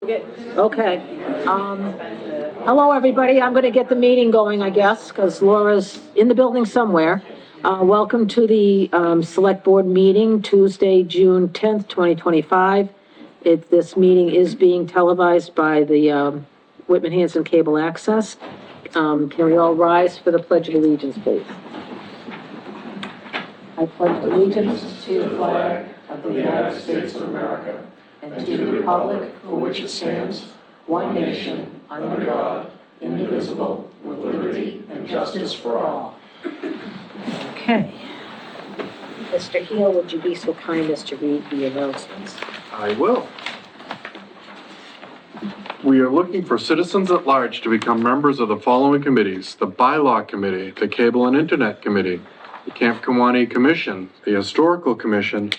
Okay. Hello, everybody. I'm going to get the meeting going, I guess, because Laura's in the building somewhere. Welcome to the Select Board meeting, Tuesday, June 10th, 2025. This meeting is being televised by the Whitman Hanson Cable Access. Can we all rise for the Pledge of Allegiance, please? I pledge allegiance to the flag of the United States of America and to the republic for which it stands, one nation, under God, indivisible, with liberty and justice for all. Okay. Mr. Heel, would you be so kind as to read the announcements? I will. We are looking for citizens at large to become members of the following committees: the Bylaw Committee, the Cable and Internet Committee, the Camp Kewanee Commission, the Historical Commission,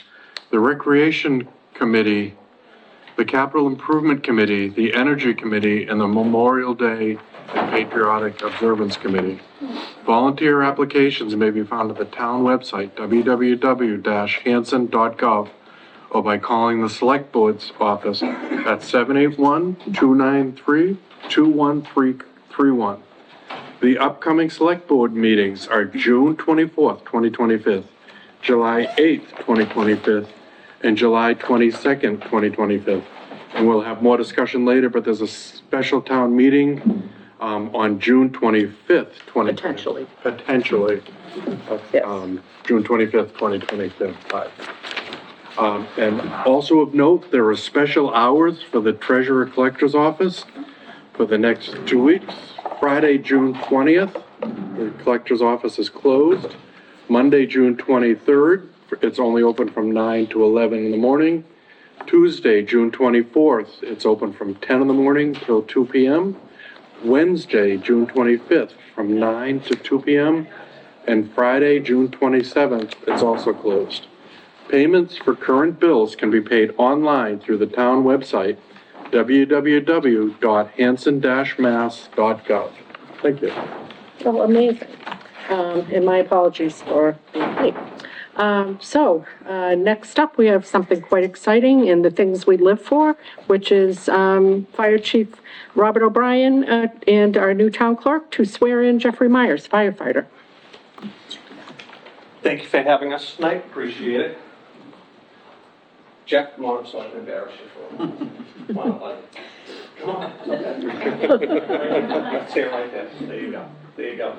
the Recreation Committee, the Capital Improvement Committee, the Energy Committee, and the Memorial Day and Patriotic Observance Committee. Volunteer applications may be found at the town website, www.hanson.gov, or by calling the Select Board's office at 781-293-21331. The upcoming Select Board meetings are June 24th, 2025, July 8th, 2025, and July 22nd, 2025. And we'll have more discussion later, but there's a special town meeting on June 25th, Potentially. Yes. June 25th, 2025. And also of note, there are special hours for the Treasurer Collector's Office for the next 2 weeks. Friday, June 20th, the Collector's Office is closed. Monday, June 23rd, it's only open from 9 to 11 in the morning. Tuesday, June 24th, it's open from 10 in the morning till 2 p.m. Wednesday, June 25th, from 9 to 2 p.m. And Friday, June 27th, it's also closed. Payments for current bills can be paid online through the town website, www.hanson-mass.gov. Thank you. Oh, amazing. And my apologies for being late. Next up, we have something quite exciting in the things we live for, which is Fire Chief Robert O'Brien and our new town clerk to swear in Jeffrey Myers, firefighter. Thank you for having us tonight. Appreciate it. Jeff, come on up so I can embarrass you for a moment. Come on, buddy. Come on. Okay. Stay right there. There you go. There you go.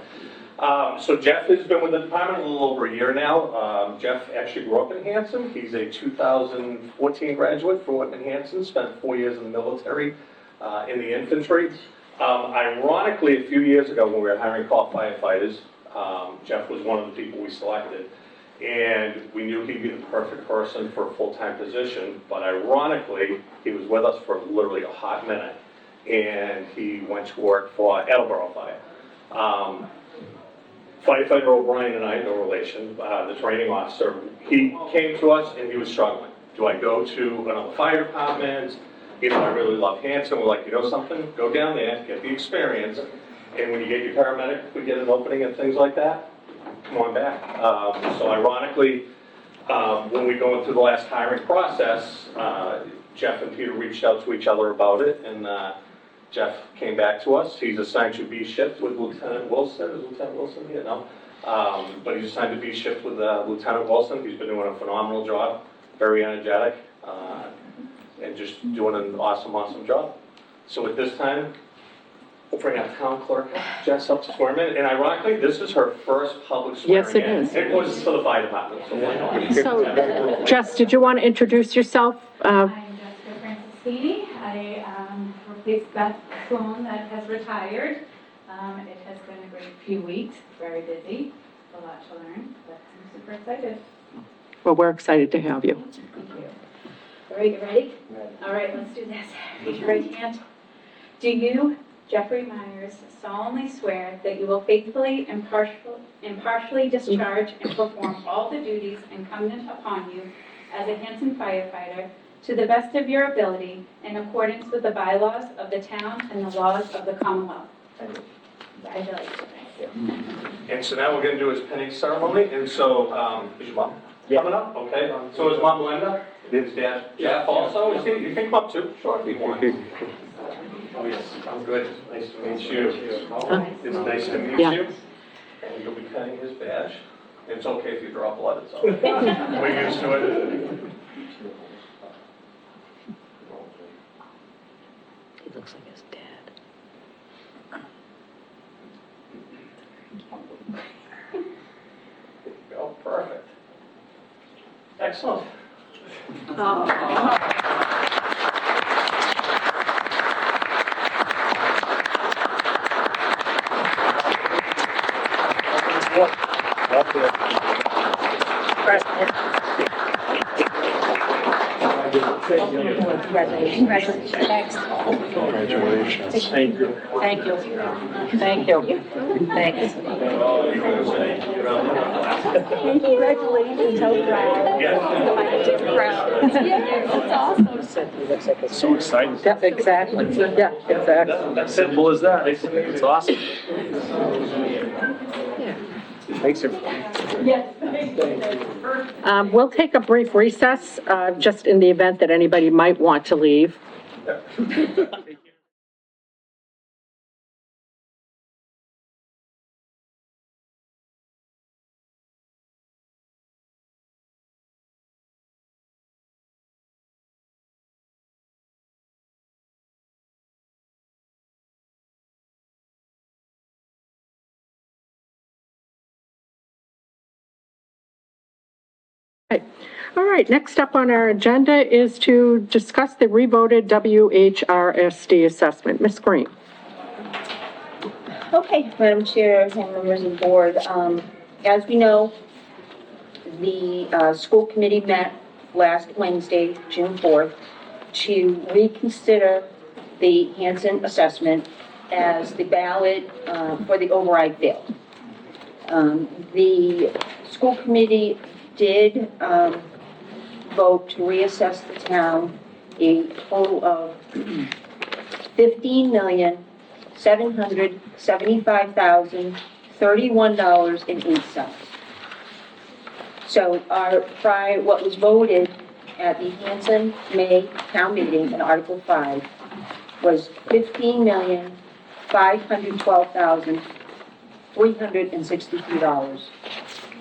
So Jeff has been with the department a little over a year now. Jeff actually grew up in Hanson. He's a 2014 graduate from Whitman Hanson, spent 4 years in the military in the infantry. Ironically, a few years ago when we were hiring call firefighters, Jeff was one of the people we selected. And we knew he'd be the perfect person for a full-time position, but ironically, he was with us for literally a hot minute, and he went to work for Attleboro Fire. Firefighter O'Brien and I, no relation, the training officer, he came to us and he was struggling. Do I go to another fire department? You know, I really love Hanson. We're like, you know something? Go down there, get the experience, and when you get your paramedic, if we get an opening and things like that, come on back. So ironically, when we go into the last hiring process, Jeff and Peter reached out to each other about it, and Jeff came back to us. He's assigned to B shift with Lieutenant Wilson. Is Lieutenant Wilson here? No. But he's assigned to B shift with Lieutenant Wilson. He's been doing a phenomenal job, very energetic, and just doing an awesome job. So at this time, we'll bring our town clerk, Jess, up to swear him in. And ironically, this is her first public swearing in. Yes, it is. It was for the fire department, so why not? So, Jess, did you want to introduce yourself? I'm Jessica Franciscini. I replaced Beth Sloan that has retired. It has been a great few weeks, very busy, a lot to learn, but I'm super excited. Well, we're excited to have you. Thank you. All right, you ready? All right, let's do this. Raise your right hand. Do you, Jeffrey Myers, solemnly swear that you will faithfully, impartially discharge and perform all the duties incumbent upon you as a Hanson firefighter to the best of your ability in accordance with the bylaws of the town and the laws of the Commonwealth? Congratulations. And so now we're going to do his penning ceremony. And so, is your mom coming up? Okay. So is Mom Linda? His dad, Jeff, also, you can come up too, sure, if you want. Oh, yes, I'm good, nice to meet you. It's nice to meet Yeah. you. And you'll be cutting his badge. It's okay if you draw blood, it's all right. We're used to it. He looks like his dad. Oh, perfect. Excellent. Congratulations. Thank you. Thank you. Thank you. Thanks. Congratulations, so proud. That's awesome. So exciting. Yeah, exactly. Yeah, exactly. Simple as that. It's awesome. Thanks, everyone. We'll take a brief recess, just in the event that anybody might want to leave. Okay. All right, next up on our agenda is to discuss the revoted WHRSD assessment. Ms. Green. Okay, Madam Chair and members of the board, as we know, the school committee met last Wednesday, June 4th, to reconsider the Hanson assessment as the ballot for the override failed. The school committee did vote to reassess the town a total of $15,775,031.08. So what was voted at the Hanson May town meeting in Article 5 was $15,512,363.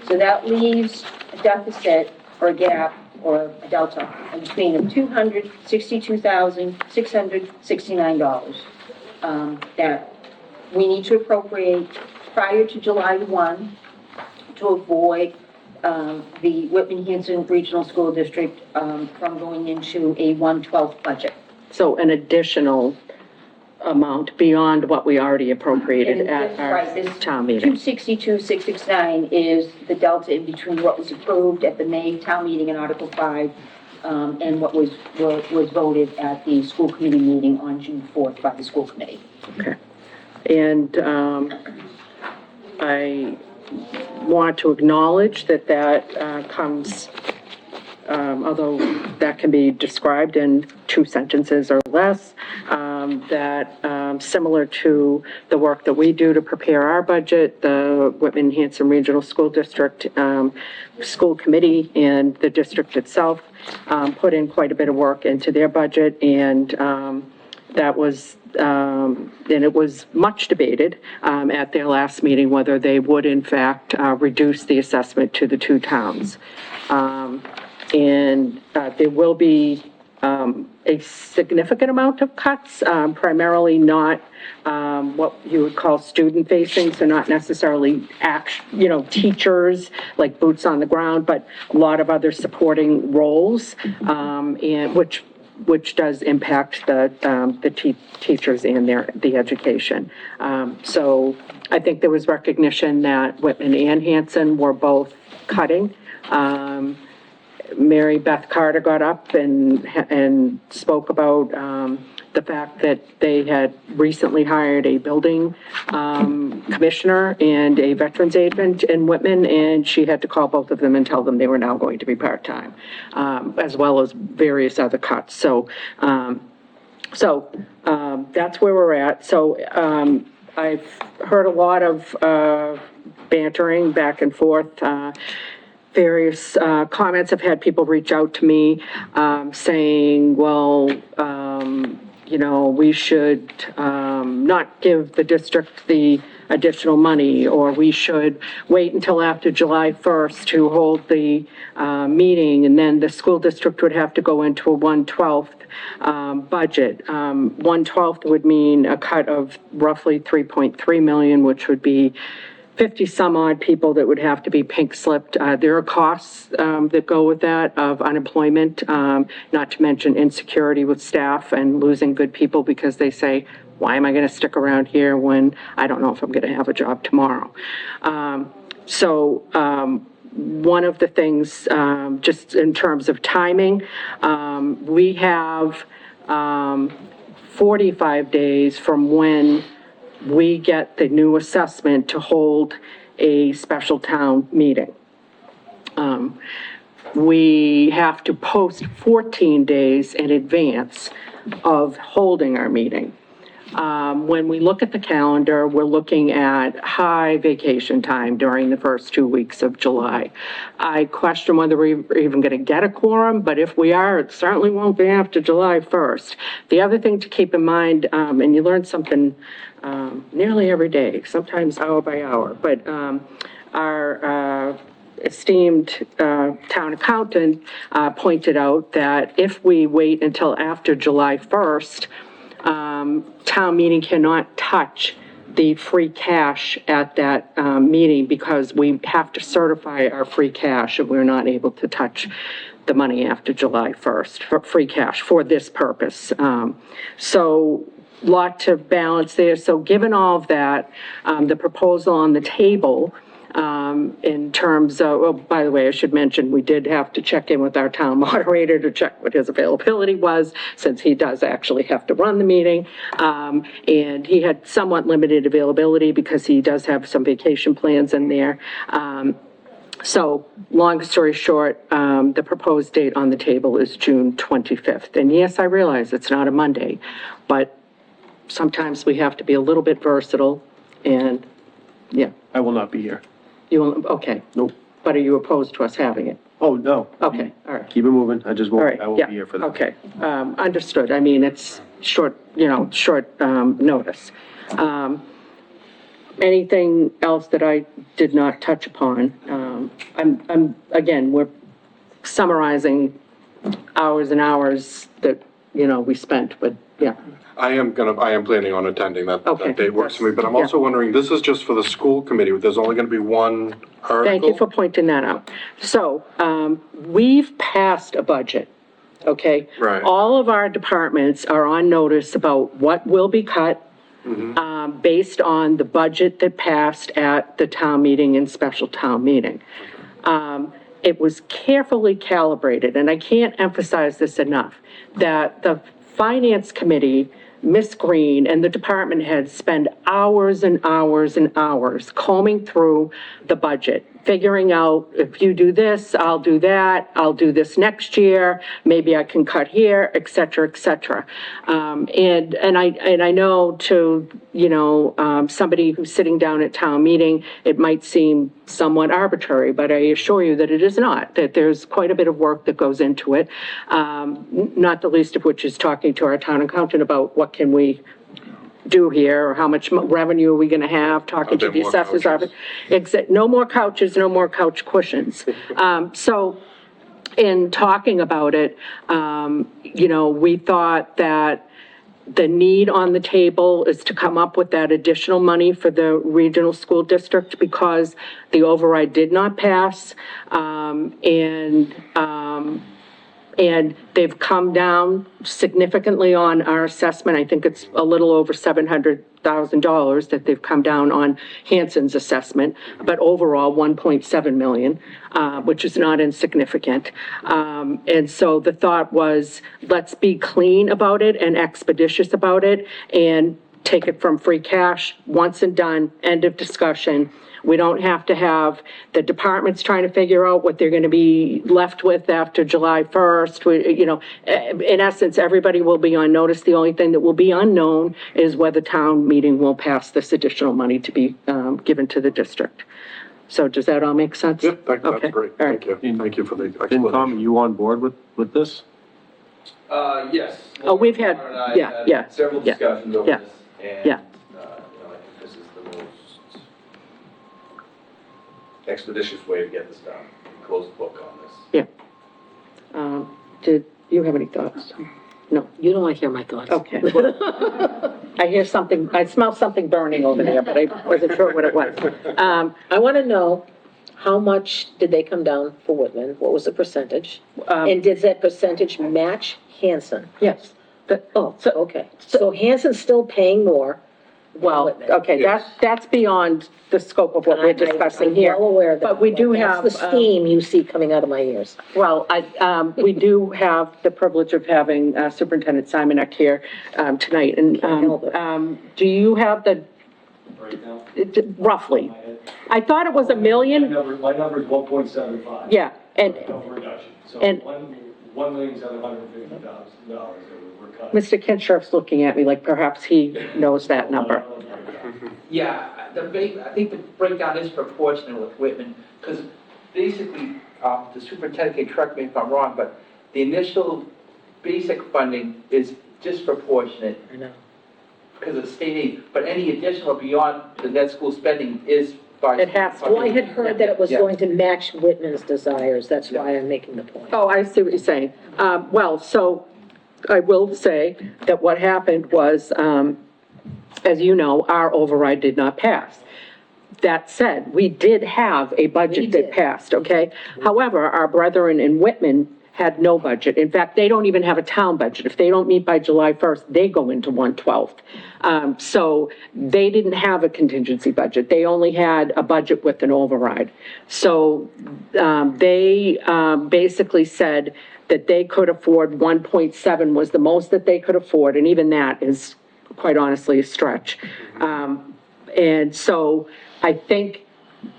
So that leaves a deficit or a gap or a delta between of $262,669 that we need to appropriate prior to July 1 to avoid the Whitman-Hanson Regional School District from going into a 1/12 budget. So an additional amount beyond what we already appropriated at our town meeting. 262,669 is the delta in between what was approved at the May town meeting in Article 5 and what was voted at the school committee meeting on June 4th by the school committee. Okay. And I want to acknowledge that comes, although that can be described in 2 sentences or less, similar to the work that we do to prepare our budget, the Whitman-Hanson Regional School District School Committee and the district itself put in quite a bit of work into their budget, and that was, and it was much debated at their last meeting whether they would in fact reduce the assessment to the 2 towns. And there will be a significant amount of cuts, primarily not what you would call student-facing, so not necessarily teachers, like boots on the ground, but a lot of other supporting roles, and which does impact the teachers and the education. So I think there was recognition that Whitman and Hanson were both cutting. Mary Beth Carter got up and spoke about the fact that they had recently hired a building commissioner and a veterans agent in Whitman, and she had to call both of them and tell them they were now going to be part-time, as well as various other cuts. So that's where we're at. So I've heard a lot of bantering back and forth various comments. I've had people reach out to me saying, well, you know, we should not give the district the additional money, or we should wait until after July 1st to hold the meeting, and then the school district would have to go into a 1/12 budget. 1/12 would mean a cut of roughly 3.3 million, which would be 50 some odd people that would have to be pink slipped. There are costs that go with that of unemployment, not to mention insecurity with staff and losing good people because they say, why am I going to stick around here when I don't know if I'm going to have a job tomorrow? One of the things, just in terms of timing, we have 45 days from when we get the new assessment to hold a special town meeting. We have to post 14 days in advance of holding our meeting. When we look at the calendar, we're looking at high vacation time during the first 2 weeks of July. I question whether we're even going to get a quorum, but if we are, it certainly won't be after July 1st. The other thing to keep in mind, and you learn something nearly every day, sometimes hour by hour, but our esteemed town accountant pointed out that if we wait until after July 1st, town meeting cannot touch the free cash at that meeting because we have to certify our free cash, and we're not able to touch the money after July 1st for free cash for this purpose. So lot to balance there. So given all of that, the proposal on the table, in terms of, oh, by the way, I should mention, we did have to check in with our town moderator to check what his availability was, since he does actually have to run the meeting. And he had somewhat limited availability because he does have some vacation plans in there. So long story short, the proposed date on the table is June 25th. And yes, I realize it's not a Monday, but sometimes we have to be a little bit versatile, and yeah. I will not be here. You will, okay. Nope. But are you opposed to us having it? Oh, no. Okay, all right. Keep it moving. I just All won't, right, I won't yeah, be here for that. okay. Understood. I mean, it's short, short notice. Anything else that I did not touch upon? Again, we're summarizing hours and hours that, we spent, but yeah. I am planning on attending that. Okay. That date works for me, but I'm also wondering, this is just for the school committee, there's only gonna be one article? Thank you for pointing that out. So, we've passed a budget, okay? Right. All of our departments are on notice about what will be cut, based on the budget that passed at the town meeting and special town meeting. It was carefully calibrated, and I can't emphasize this enough, that the Finance Committee, Ms. Green, and the department heads spend hours and hours and hours combing through the budget, figuring out, if you do this, I'll do that, I'll do this next year, maybe I can cut here, et cetera, et cetera. And I know to, somebody who's sitting down at town meeting, it might seem somewhat arbitrary, but I assure you that it is not, that there's quite a bit of work that goes into it, not the least of which is talking to our town accountant about what can we do here, or how much revenue are we going to have, talking to the assessors. No more couches, no more couch cushions. So in talking about it, we thought that the need on the table is to come up with that additional money for the regional school district because the override did not pass, and they've come down significantly on our assessment. I think it's a little over $700,000 that they've come down on Hanson's assessment, but overall 1.7 million, which is not insignificant. And so the thought was, let's be clean about it and expeditious about it and take it from free cash, once and done, end of discussion. We don't have to have the departments trying to figure out what they're going to be left with after July 1st. In essence, everybody will be on notice. The only thing that will be unknown is whether town meeting will pass this additional money to be given to the district. So does that all make sense? Yeah, that's Okay, great. all right. Thank you. Thank you for the FinCom, are explanation. you on board with this? Yes. Oh, we've had- Lauren and I yeah, had yeah, Several yeah, discussions over yeah, this, and, yeah. I think this is the most expeditious way to get this done, close the book on this. Did you have any thoughts? No, You don't want to hear my thoughts. okay. I hear something, I smell something burning over there, but I wasn't sure what it was. I want to know, how much did they come down for Whitman? What was the percentage? And did that percentage match Hanson? Yes, Oh, okay. So Hanson's still paying more. well, Whitman. okay, that's beyond the scope of what we're discussing here. I'm well aware of that. But we do have, That's the steam you see coming out of my ears. well, we do have the privilege of having Superintendent Simonek here tonight. And Can't help it. do you have the, Right now. roughly? I thought it was $1 million. My number is 1.75. Yeah, and No reduction, so and- $1,750,000 that we're cutting. Mr. Kinshirf's looking at me like perhaps he knows that number. Yeah, I think the breakdown is proportionate with Whitman, because basically, the superintendent can correct me if I'm wrong, but the initial basic funding is disproportionate I know. because of state aid, but any additional beyond the net school spending is by. It has to. Well, I had heard that it was Yeah. going to match Whitman's desires. That's why I'm making the point. Oh, I see what you're saying. Well, so I will say that what happened was, as you know, our override did not pass. That said, we did have a We budget that did. passed, okay? However, our brethren in Whitman had no budget. In fact, they don't even have a town budget. If they don't meet by July 1st, they go into 1/12. So they didn't have a contingency budget. They only had a budget with an override. So they basically said that they could afford 1.7 was the most that they could afford, and even that is quite honestly a stretch. And so I think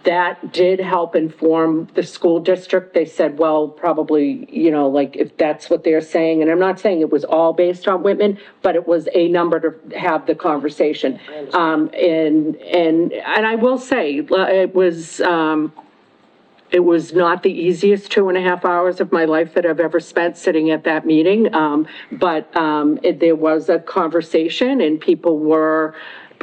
that did help inform the school district. They said, well, probably, you know, like if that's what they're saying, and I'm not saying it was all based on Whitman, but it was a number to have the conversation. And I will say, it was not the easiest 2.5 hours of my life that I've ever spent sitting at that meeting. But there was a conversation and people were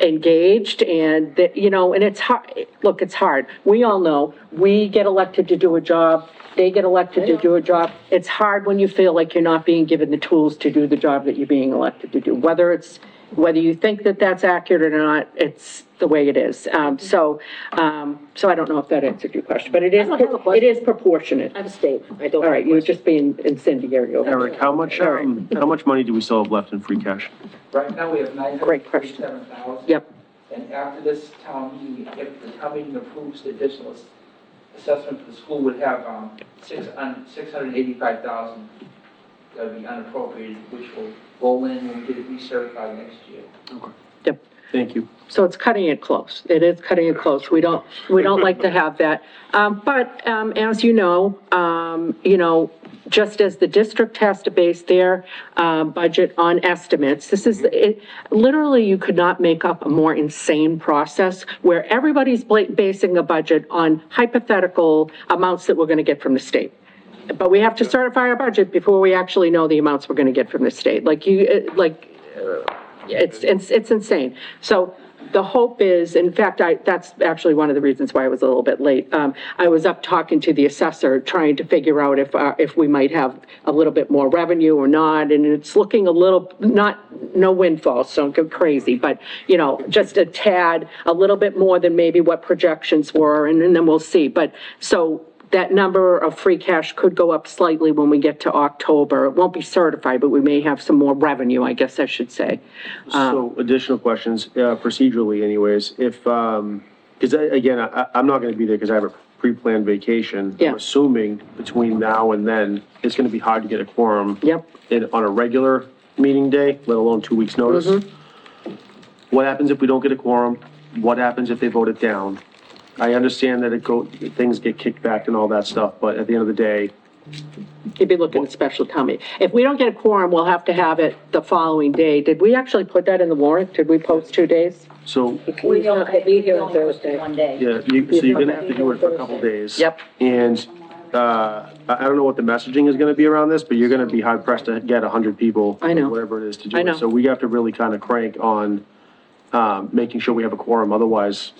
engaged and, you know, and it's hard. Look, it's hard. We all know, we get elected to do a job. They get elected to do a job. It's hard when you feel like you're not being given the tools to do the job that you're being elected to do. Whether you think that that's accurate or not, it's the way it is. So I don't know if that answered your question, but it is, I don't have a question. it is proportionate. I have a statement. I don't. All right, you were just being incendiary over there. Eric, how much money do we still have left in free cash? Right now, we have Great question. $947,000. Yep, And after this town meeting, if the town meeting approves the additional assessment for the school, would have $685,000 that would be unappropriated, which will roll in when we get it recertified next year. yep. Thank you. So it's cutting it close. It is cutting it close. We don't like to have that. But as you know, just as the district has to base their budget on estimates, literally you could not make up a more insane process where everybody's basing a budget on hypothetical amounts that we're going to get from the state. But we have to certify our budget before we actually know the amounts we're going to get from the state. It's insane. So the hope is, in fact, that's actually one of the reasons why I was a little bit late. I was up talking to the assessor, trying to figure out if we might have a little bit more revenue or not, and it's looking a little, no windfall, so don't go crazy, but, you know, just a tad, a little bit more than maybe what projections were, and then we'll see. But, so that number of free cash could go up slightly when we get to October. It won't be certified, but we may have some more revenue, I guess I should say. So additional questions, procedurally anyways, because again, I'm not gonna be there because I have a pre-planned vacation. Yeah. I'm assuming between now and then, it's gonna be hard to get a quorum. Yep. On a regular meeting day, let alone 2 weeks' notice. What happens if we don't get a quorum? What happens if they vote it down? I understand that things get kicked back and all that stuff, but at the end of the day, You'd be looking at special town meeting. If we don't get a quorum, we'll have to have it the following day. Did we actually put that in the warrant? Did we post 2 days? So, He's not gonna be here on We only posted Thursday. one day. yeah, so you're gonna have to do it for a couple days. Yep. And, I don't know what the messaging is gonna be around this, but you're gonna be hard pressed to get 100 people. I know. Whatever it is to do I it. know. So we have to really kind of crank on, making sure we have a quorum, otherwise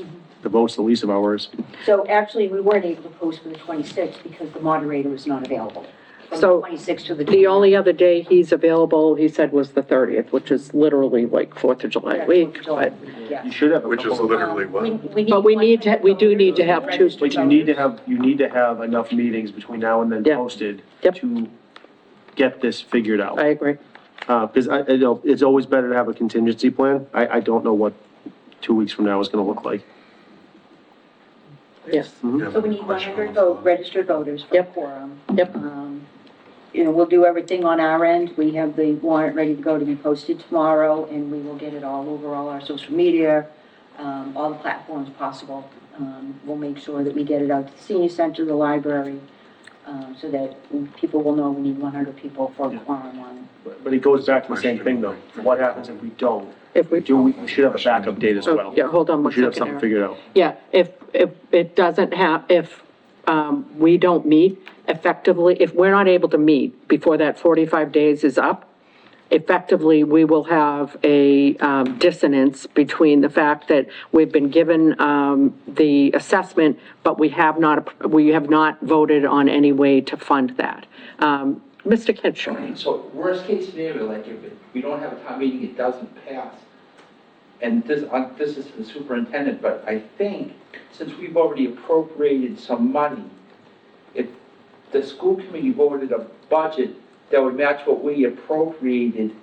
the vote's the least of our worries. So actually, we weren't able to post for the 26th because the moderator was not available. From the So, 26th to the. The only other day he's available, he said, was the 30th, which is literally like 4th of July Yeah, week, July, but, yeah. You should have a Which is couple, literally what? but we need to, we do need to have two. but you need to have enough meetings between now and then Yeah. posted Yep. to get this figured out. I agree. Because I know, it's always better to have a contingency plan. I don't know what 2 weeks from now is gonna look like. Yes. So we need 100 registered voters for Yep. quorum. Yep. You know, we'll do everything on our end. We have the warrant ready to go to be posted tomorrow, and we will get it all over all our social media, all the platforms possible. We'll make sure that we get it out to the senior center, the library, so that people will know we need 100 people for a quorum on. But it goes back to the same thing though. What happens if we don't? If we, We should have a backup date as oh, well. yeah, hold on We one should have second, something Eric. figured out. Yeah, if it doesn't have, if, we don't meet effectively, if we're not able to meet before that 45 days is up, effectively, we will have a dissonance between the fact that we've been given the assessment, but we have not voted on any way to fund that. Mr. Kitchen? So worst case scenario, like if we don't have a town meeting, it doesn't pass. And this is the superintendent, but I think since we've already appropriated some money, if the school committee voted a budget that would match what we appropriated,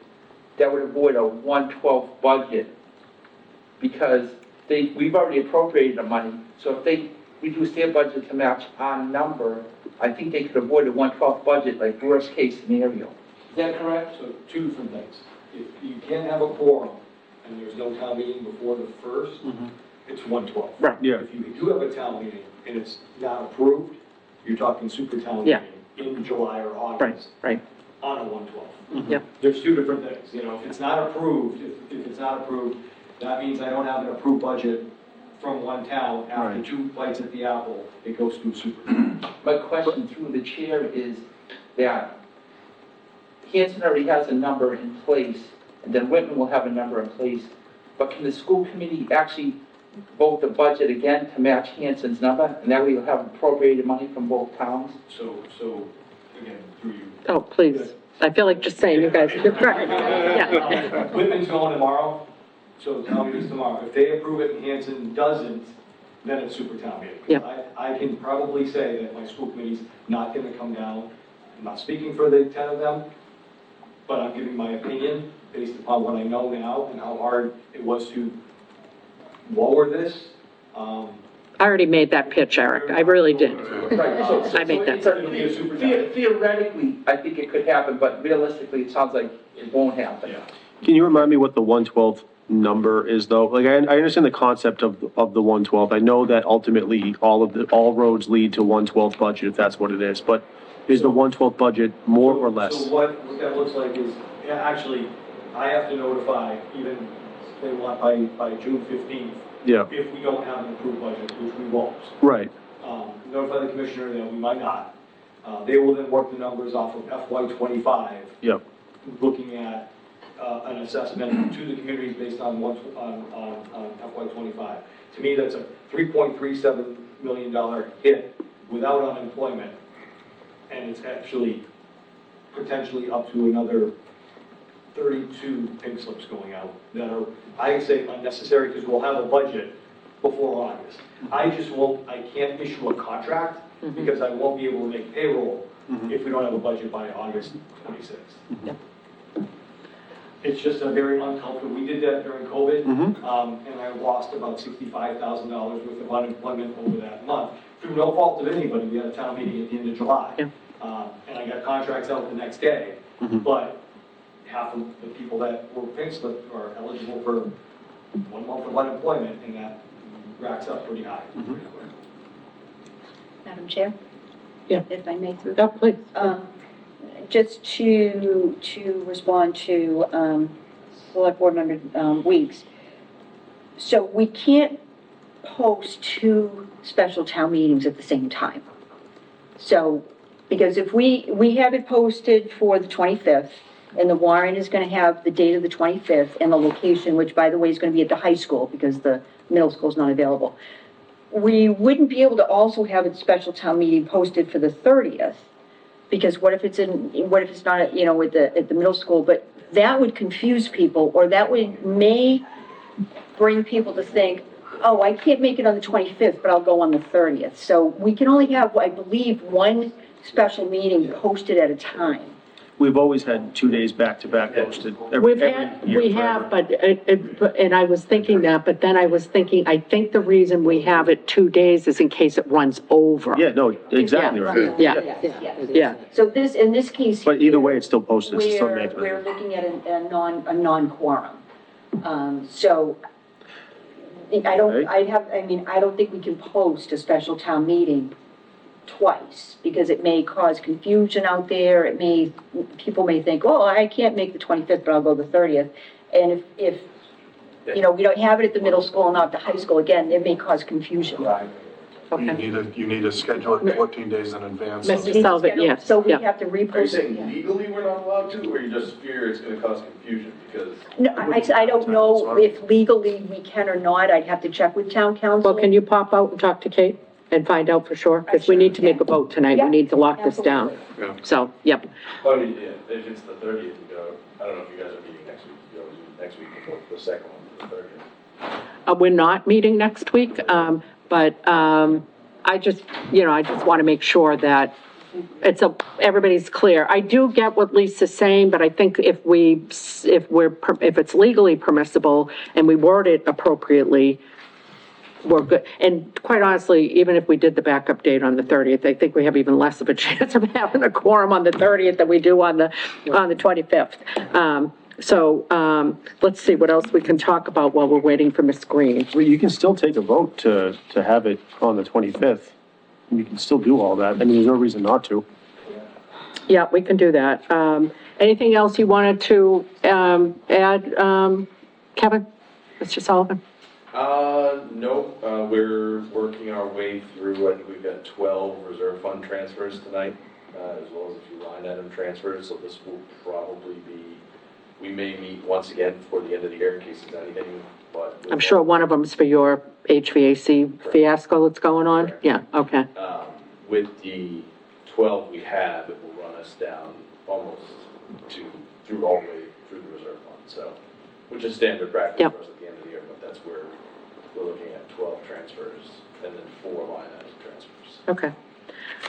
that would avoid a 1/12 budget. Because we've already appropriated the money, so if they reduce their budget to match our number, I think they could avoid a 1/12 budget, like worst case scenario. Is that correct? So two different things. If you can't have a quorum and there's no town meeting before the first, it's 1/12. Right. Yeah. If you do have a town meeting and it's not approved, you're talking super town Yeah. meeting in July or Right, August right, on a 1/12. yep, There's two different things, you know, if it's not approved, if it's not approved, that means I don't have an approved budget from one town. After Right. 2 bites at the apple, it goes through super. My question through the chair is that Hanson already has a number in place, and then Whitman will have a number in place, but can the school committee actually vote the budget again to match Hanson's number, and that way you'll have appropriated money from both towns? So, again, through you. oh, please, I feel like just saying, you guys, yeah, Whitman's going tomorrow, so town meeting's tomorrow. If they approve it and Hanson doesn't, then it's super town meeting. Yep. I can probably say that my school committee's not gonna come down. I'm not speaking for the 10 of them, but I'm giving my opinion based upon what I know now and how hard it was to lower this. I already made that pitch, Eric, I really did. Right, so. I made that. It'll be a super town. Theoretically, I think it could happen, but realistically, it sounds like it won't happen. Yeah. Can you remind me what the 1/12 number is though? Like, I understand the concept of the 1/12. I know that ultimately all roads lead to 1/12 budget, if that's what it is, but is the 1/12 budget more or less? So what that looks like is, yeah, actually, I have to notify, even if they want by June 15th, Yeah, if we don't have an approved budget, which we won't. right, Notify the commissioner that we might not. They will then work the numbers off of FY 25, yep, looking at an assessment to the communities based on FY 25. To me, that's a $3.37 million hit without unemployment, and it's actually potentially up to another 32 pink slips going out that are, I say, unnecessary because we'll have a budget before August. I can't issue a contract because I won't be able to make payroll if we don't have a budget by August 26th. Yep. It's just a very uncomfortable, we did that during COVID, Mhm. and I lost about $65,000 worth of unemployment over that month. Through no fault of anybody, we had a town meeting at the end of July. Yeah. And I got contracts out the next day, Mhm. but half of the people that were pink slip are eligible for 1 month of unemployment, and that racks up pretty high. Madam Chair? Yeah. If I may through. yeah, please. Just to respond to Select Board Member Weeks. So we can't post two special town meetings at the same time. So, because if we have it posted for the 25th, and the warrant is gonna have the date of the 25th, and the location, which by the way is gonna be at the high school, because the middle school's not available. We wouldn't be able to also have a special town meeting posted for the 30th, because what if it's not, at the middle school, but that would confuse people, or that may bring people to think, oh, I can't make it on the 25th, but I'll go on the 30th. So we can only have, I believe, one special meeting posted at a time. We've always had 2 days back-to-back posted. We have, but, and I was thinking that, but then I was thinking, I think the reason we have it 2 days is in case it runs over. Yeah, no, exactly right. Yeah. So in this case. But either way, it's still posted, it's still made. We're looking at a non-quorum. So I don't think we can post a special town meeting twice, because it may cause confusion out there. People may think, oh, I can't make the 25th, but I'll go the 30th. And if we don't have it at the middle school and not at the high school, again, it may cause confusion. You need to schedule it 14 days in advance. Mr. Sullivan, yes. So we yeah. have to Are you repost saying it. legally we're not allowed to, or you just fear it's gonna cause confusion because? No, I don't know if legally we can or not. I'd have to check with town council. Well, can you pop out and talk to Kate and find out for sure? Because we need to make a vote tonight. We need to lock this down. Yeah. So, yep. Oh, yeah, if it's the 30th, you go, I don't know if you guys are meeting next week, you always do next week before the second one, the 30th. We're not meeting next week, but I just want to make sure that everybody's clear. I do get what Lisa's saying, but I think if it's legally permissible and we word it appropriately, we're good. And quite honestly, even if we did the backup date on the 30th, I think we have even less of a chance of having a quorum on the 30th than we do on the 25th. So let's see what else we can talk about while we're waiting for Ms. Green. Well, you can still take a vote to have it on the 25th. You can still do all that. I mean, there's no reason not to. Yeah, we can do that. Anything else you wanted to add, Kevin? Mr. Sullivan? No, we're working our way through, I think we've got 12 reserve fund transfers tonight, as well as a few line item transfers, so this will probably be, we may meet once again before the end of the year in case there's anything, but. I'm sure one of them's for your HVAC fiasco that's going on? Correct. Yeah, okay. With the 12 we have, it will run us down almost through all the way through the reserve fund, so, which is standard practice Yep. for us at the end of the year, but that's where we're looking at 12 transfers and then 4 line item transfers. Okay.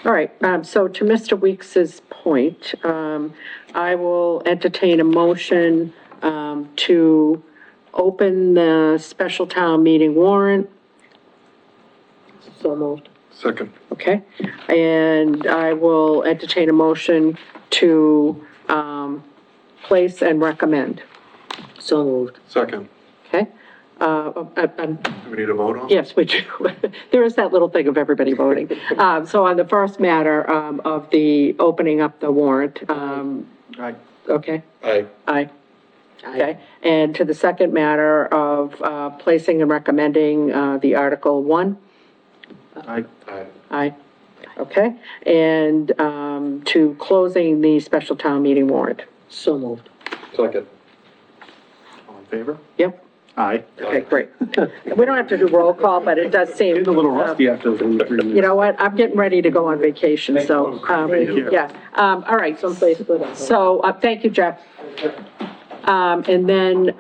All right, so to Mr. Weeks's point, I will entertain a motion to open the special town meeting warrant. So moved. Second. Okay, and I will entertain a motion to place and recommend. So moved. Second. Okay? Do we need a vote on? Yes, we do. There is that little thing of everybody voting. So on the first matter of the opening up the warrant, Aye. okay? Aye. Aye. Okay, and to the second matter of placing and recommending the Article 1? Aye. Aye. Aye. Okay, and to closing the special town meeting warrant? So moved. Second. All in favor? Yep, Aye. okay, great. We don't have to do roll call, but it does seem. Getting a little rusty after the 3 minutes. You know what, I'm getting ready to go on vacation, so, Thank you. yeah. All right, so, thank you, Jeff. And then,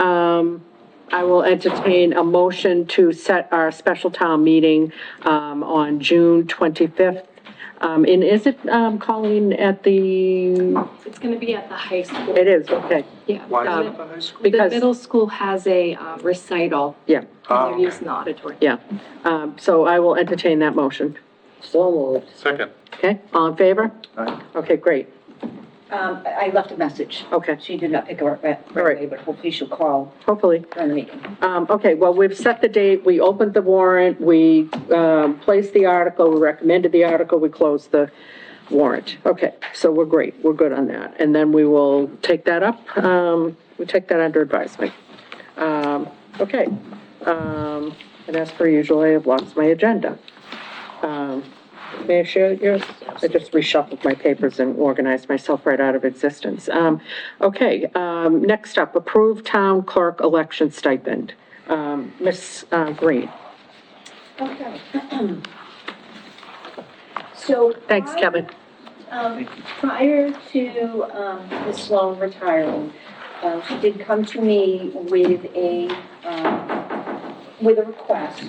I will entertain a motion to set our special town meeting, on June 25th. And is it, Colleen, at the, It's gonna be at the high school. it is, okay, Yeah. Why The- is it the high school? The because, middle school has a recital. yeah, And they're using the auditorium. yeah. So I will entertain that motion. So moved. Second. Okay, all in favor? Aye. Okay, great, I left a message. okay, She did not pick up right All right. away, but hopefully she'll call hopefully. during the meeting. Okay, well, we've set the date, we opened the warrant, we, placed the article, we recommended the article, we closed the warrant. Okay, so we're great, we're good on that, and then we will take that up, we take that under advisement. Okay, And as per usual, I have lost my agenda. May I share yours? I just reshuffled my papers and organized myself right out of existence. Okay, next up, approved town clerk election stipend. Ms. Green. Okay. So. Thanks, Kevin. Prior to Ms. Sloan retiring, she did come to me with a request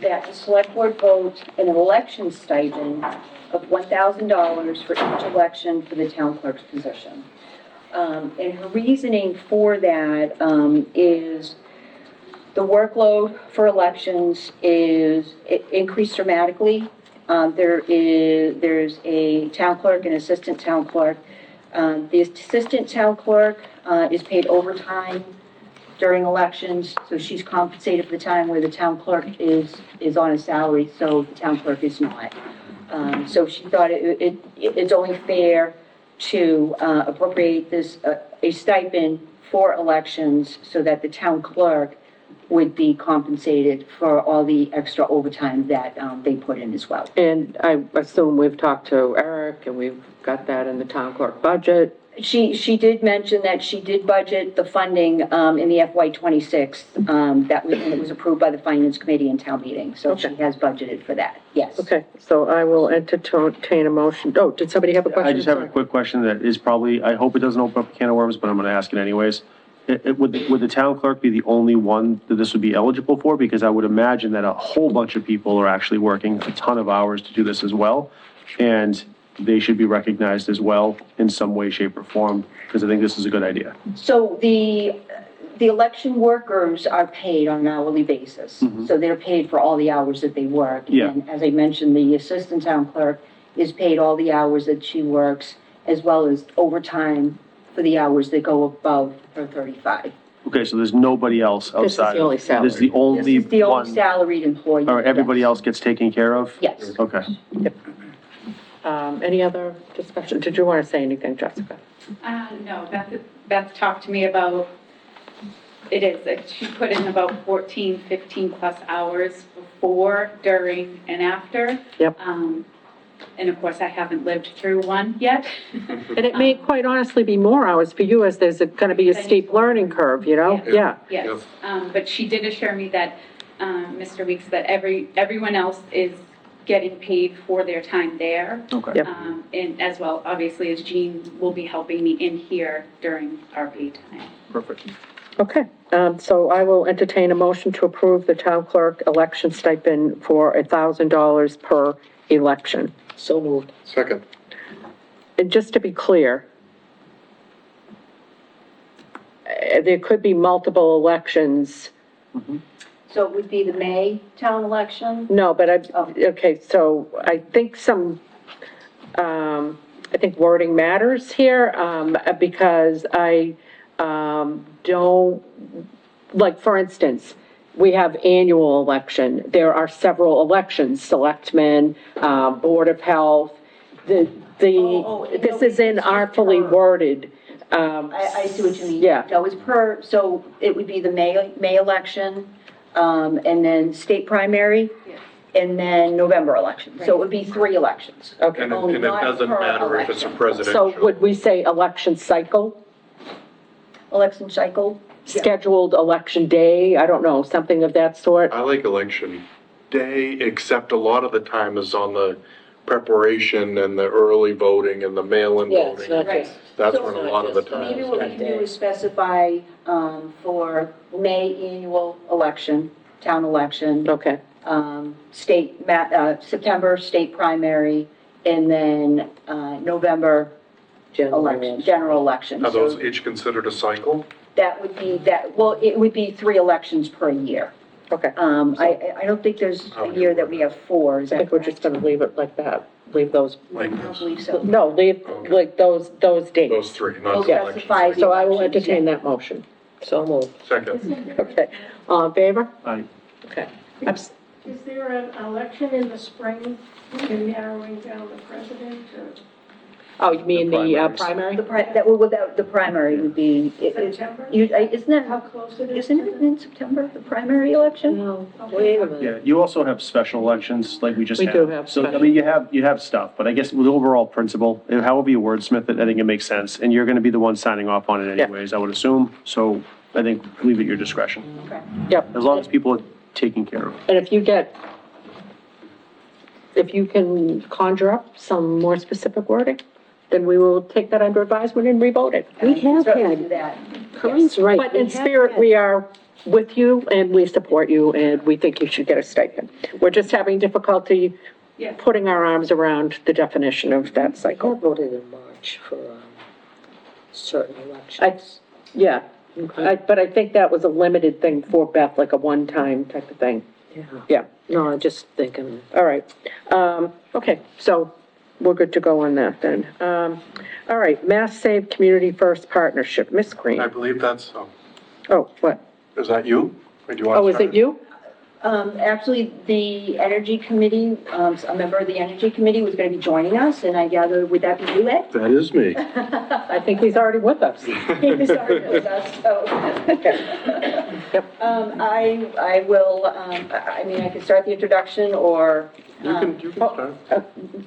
that the select board vote an election stipend of $1,000 for each election for the town clerk's position. And her reasoning for that is the workload for elections is increased dramatically. There's a town clerk and assistant town clerk. The assistant town clerk is paid overtime during elections, so she's compensated for the time where the town clerk is on a salary, so the town clerk is not. So she thought it's only fair to appropriate this, a stipend for elections so that the town clerk would be compensated for all the extra overtime that they put in as well. And I assume we've talked to Eric and we've got that in the town clerk budget. She did mention that she did budget the funding in the FY '26, and it was approved by the Finance Committee and town meeting, so she has budgeted for that, yes. Okay, so I will entertain a motion. Oh, did somebody have a question? I just have a quick question that is probably, I hope it doesn't open up a can of worms, but I'm gonna ask it anyways. Would the town clerk be the only one that this would be eligible for? Because I would imagine that a whole bunch of people are actually working a ton of hours to do this as well. And they should be recognized as well in some way, shape, or form, because I think this is a good idea. So the election workers are paid on an hourly basis. So they're paid for all the hours that they work. Yeah. And as I mentioned, the assistant town clerk is paid all the hours that she works, as well as overtime for the hours that go above her 35. Okay, so there's nobody else outside. This is the only salary. This is the only This is the only one, salaried employee. or everybody yes. else gets taken care of? Yes. Okay. Any other discussion? Did you want to say anything, Jessica? No, Beth talked to me about, she put in about 14, 15 plus hours before, during, and after. Yep. And of course, I haven't lived through one yet. And it may quite honestly be more hours for you as there's going to be a steep learning curve, you know? Yeah. Yes, but she did assure me that, Mr. Weeks, that everyone else is getting paid for their time there. Okay. Yep. And as well, obviously, as Jean will be helping me in here during our paid time. Perfect. Okay, so I will entertain a motion to approve the town clerk election stipend for $1,000 per election. So moved. Second. And just to be clear, there could be multiple elections. So it would be the May town election? No, but Oh. okay, so I think I think wording matters here, because I, don't, like, for instance, we have annual election. There are several elections, selectmen, Board of Health. This is inartfully worded. I see what you mean. Yeah. No, it's so it would be the May election, and then state primary, and then November election. So it would be 3 elections. Okay. And Only it not doesn't per matter if it's a election. presidential. So would we say election cycle, Election cycle? Yeah. scheduled election day? I don't know, something of that sort? I like election day, except a lot of the time is on the preparation and the early voting and the mail-in Yeah, it's voting. not Right. just, That's So when a lot of the time Maybe is. what we can do is specify, for May annual election, town election, Okay, September state primary, and then, November election, general election. Are those So each considered a cycle? that would be well, it would be 3 elections per year. okay. I don't think there's a year that we have 4, is I that think we're just gonna leave it like that, leave those, Like I don't believe so. no, leave, like, those dates. those 3, not We'll the elections. specify the So I will elections, entertain yeah. that motion. so moved. Second. Okay, all in favor? Aye. Okay. Is there an election in the spring, you're narrowing down the president, or? Oh, you mean the primaries. primary? The primary would be. September? Isn't that, How close it is? isn't it in September, the primary election? No, wait a minute. Yeah, you also have special elections like we just We had. do have So, I special. mean, you have stuff, but I guess with the overall principle, and however you wordsmith it, I think it makes sense. And you're gonna be the one signing off on it Yeah. anyways, I would assume. So I think leave it your discretion, Yep. as long as people are taken care of. And if you can conjure up some more specific wording, then we will take that under advisement and revote it. We have Certainly do had, that. Corinne's right. But we in have spirit, had- we are with you and we support you and we think you should get a stipend. We're just having difficulty Yeah. putting our arms around the definition of that I cycle. voted in March for, certain I, elections. yeah, but I think that was a limited thing for Beth, like a one-time type of thing. Yeah. Yeah, No, I'm just thinking, all right. Okay, so we're good to go on that then. All right, Mass Save Community First Partnership, Miss Green. I believe that's, Oh, what? is that you? Or do you want to Oh, is start it you? Actually, the Energy Committee, a member of the Energy Committee was gonna be joining us, and I gather, would that be you, Ed? That is me. I think he's already with us. He was already with us, so. Yep. I will, I mean, I could start the introduction, or, You can start.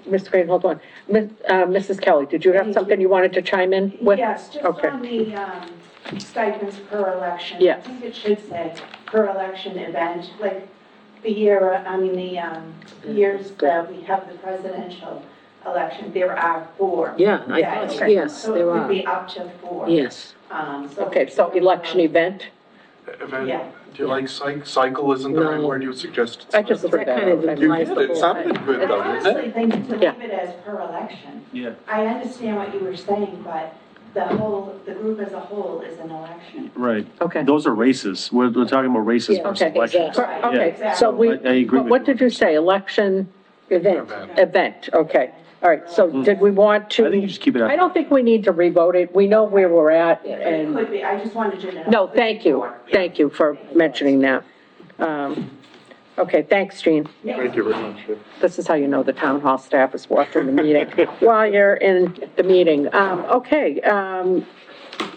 Ms. Green, hold on. Mrs. Kelly, did you have something you wanted to chime in with? Yes, just Okay. on the stipends per election. Yeah. I think it should say per election event, like the year, the years that we have the presidential election, there are 4. yeah, I Yeah, thought, okay. yes, So there it would are. be up to 4. Yes. Okay, so election event? Event, Yeah. do you like cycle isn't the right No. word you suggested? I just Is threw that that kind of out. You implies did, the it whole sounded thing? good though, didn't Honestly, it? they need to Yeah. leave it as per election. Yeah. I understand what you were saying, but the group as a whole is an election. Right. Okay. Those are races. We're talking about races Yeah. versus Okay, elections. exactly. Okay, Yeah. so we, I agree but with what you. did you say? Election Event. event, okay. All right, so did we want to? I think you just keep it out. I don't think we need to revote it. We know where we're at It and, could be, I just wanted you to know. no, thank you. Thank you for mentioning that. Okay, thanks, Jean. Thank you very much. This is how you know the town hall staff is watching the meeting while you're in the meeting.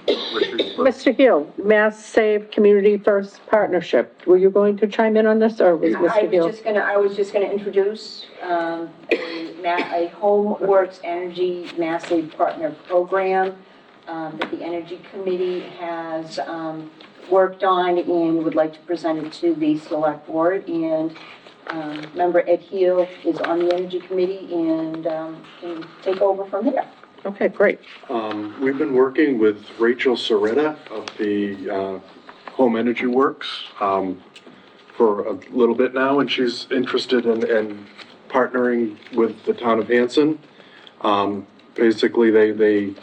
Mr. Hill, Mass Save Community First Partnership. Were you going to chime in on this or was Mr. Hill? I was just gonna introduce, a HomeWorks Energy Massive Partner Program, that the Energy Committee has, worked on and would like to present it to the Select Board. And, member Ed Heel is on the Energy Committee and, can take over from there. Okay, great. We've been working with Rachel Soretta of the Home Energy Works for a little bit now, and she's interested in partnering with the town of Hanson. Basically, the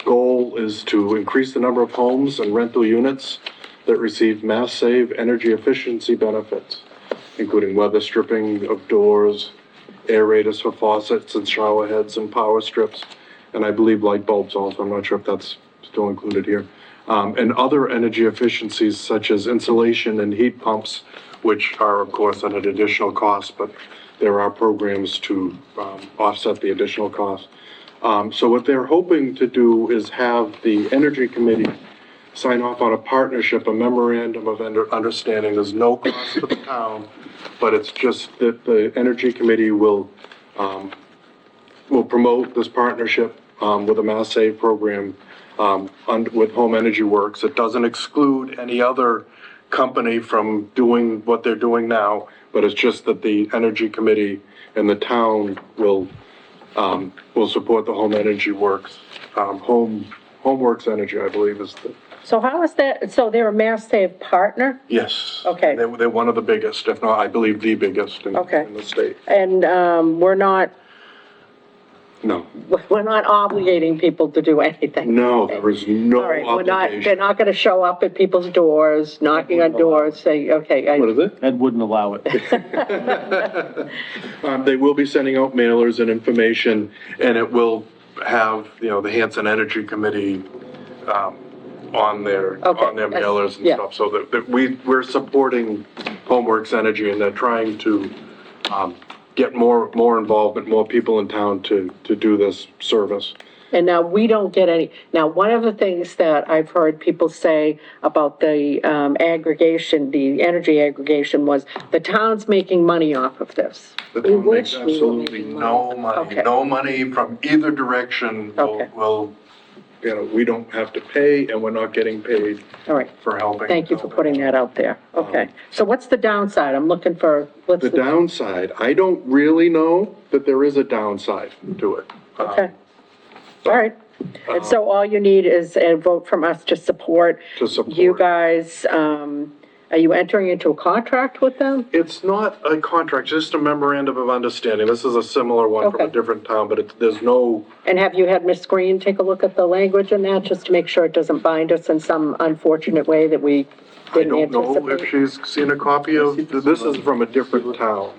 goal is to increase the number of homes and rental units that receive Mass Save energy efficiency benefits, including weather stripping of doors, aerators for faucets and shower heads and power strips, and I believe light bulbs also. I'm not sure if that's still included here. And other energy efficiencies such as insulation and heat pumps, which are of course at an additional cost, but there are programs to offset the additional cost. So what they're hoping to do is have the Energy Committee sign off on a partnership, a memorandum of understanding. There's no cost to the town, but it's just that the Energy Committee will promote this partnership with a Mass Save program with Home Energy Works. It doesn't exclude any other company from doing what they're doing now, but it's just that the Energy Committee and the town will support the Home Energy Works. HomeWorks Energy, I believe, is the, So how is that, so they're a Mass Save partner? yes. Okay. They're one of the biggest, if not, I believe, the biggest in Okay. the state. And we're not No, obligating people to do anything. no, there is no All right, they're obligation. not gonna show up at people's doors, knocking on doors, saying, okay, What is it? Ed wouldn't allow it. They will be sending out mailers and information, and it will have, the Hanson Energy Committee, on their Okay, mailers and yeah. stuff, so that we're supporting HomeWorks Energy, and they're trying to, get more involvement, more people in town to do this service. And now we don't get any, now, one of the things that I've heard people say about the aggregation, the energy aggregation, was the town's making money off of this. The We town wish makes we were absolutely making no money, Okay. no money from either direction Okay. will, you know, we don't have to pay, and we're not getting paid All right, for helping. thank you for putting that out there. Okay, so what's the downside? I'm looking for, what's The downside, I don't really know that there is a downside to it. Okay, all right. And so all you need is a vote from us to support. To support. You guys, are you entering into a contract with them? It's not a contract, just a memorandum of understanding. This is a similar one from a Okay. different town, but there's no, And have you had Ms. Green take a look at the language in that, just to make sure it doesn't bind us in some unfortunate way that we I didn't don't know if anticipate? she's seen a copy of, this is from a different town.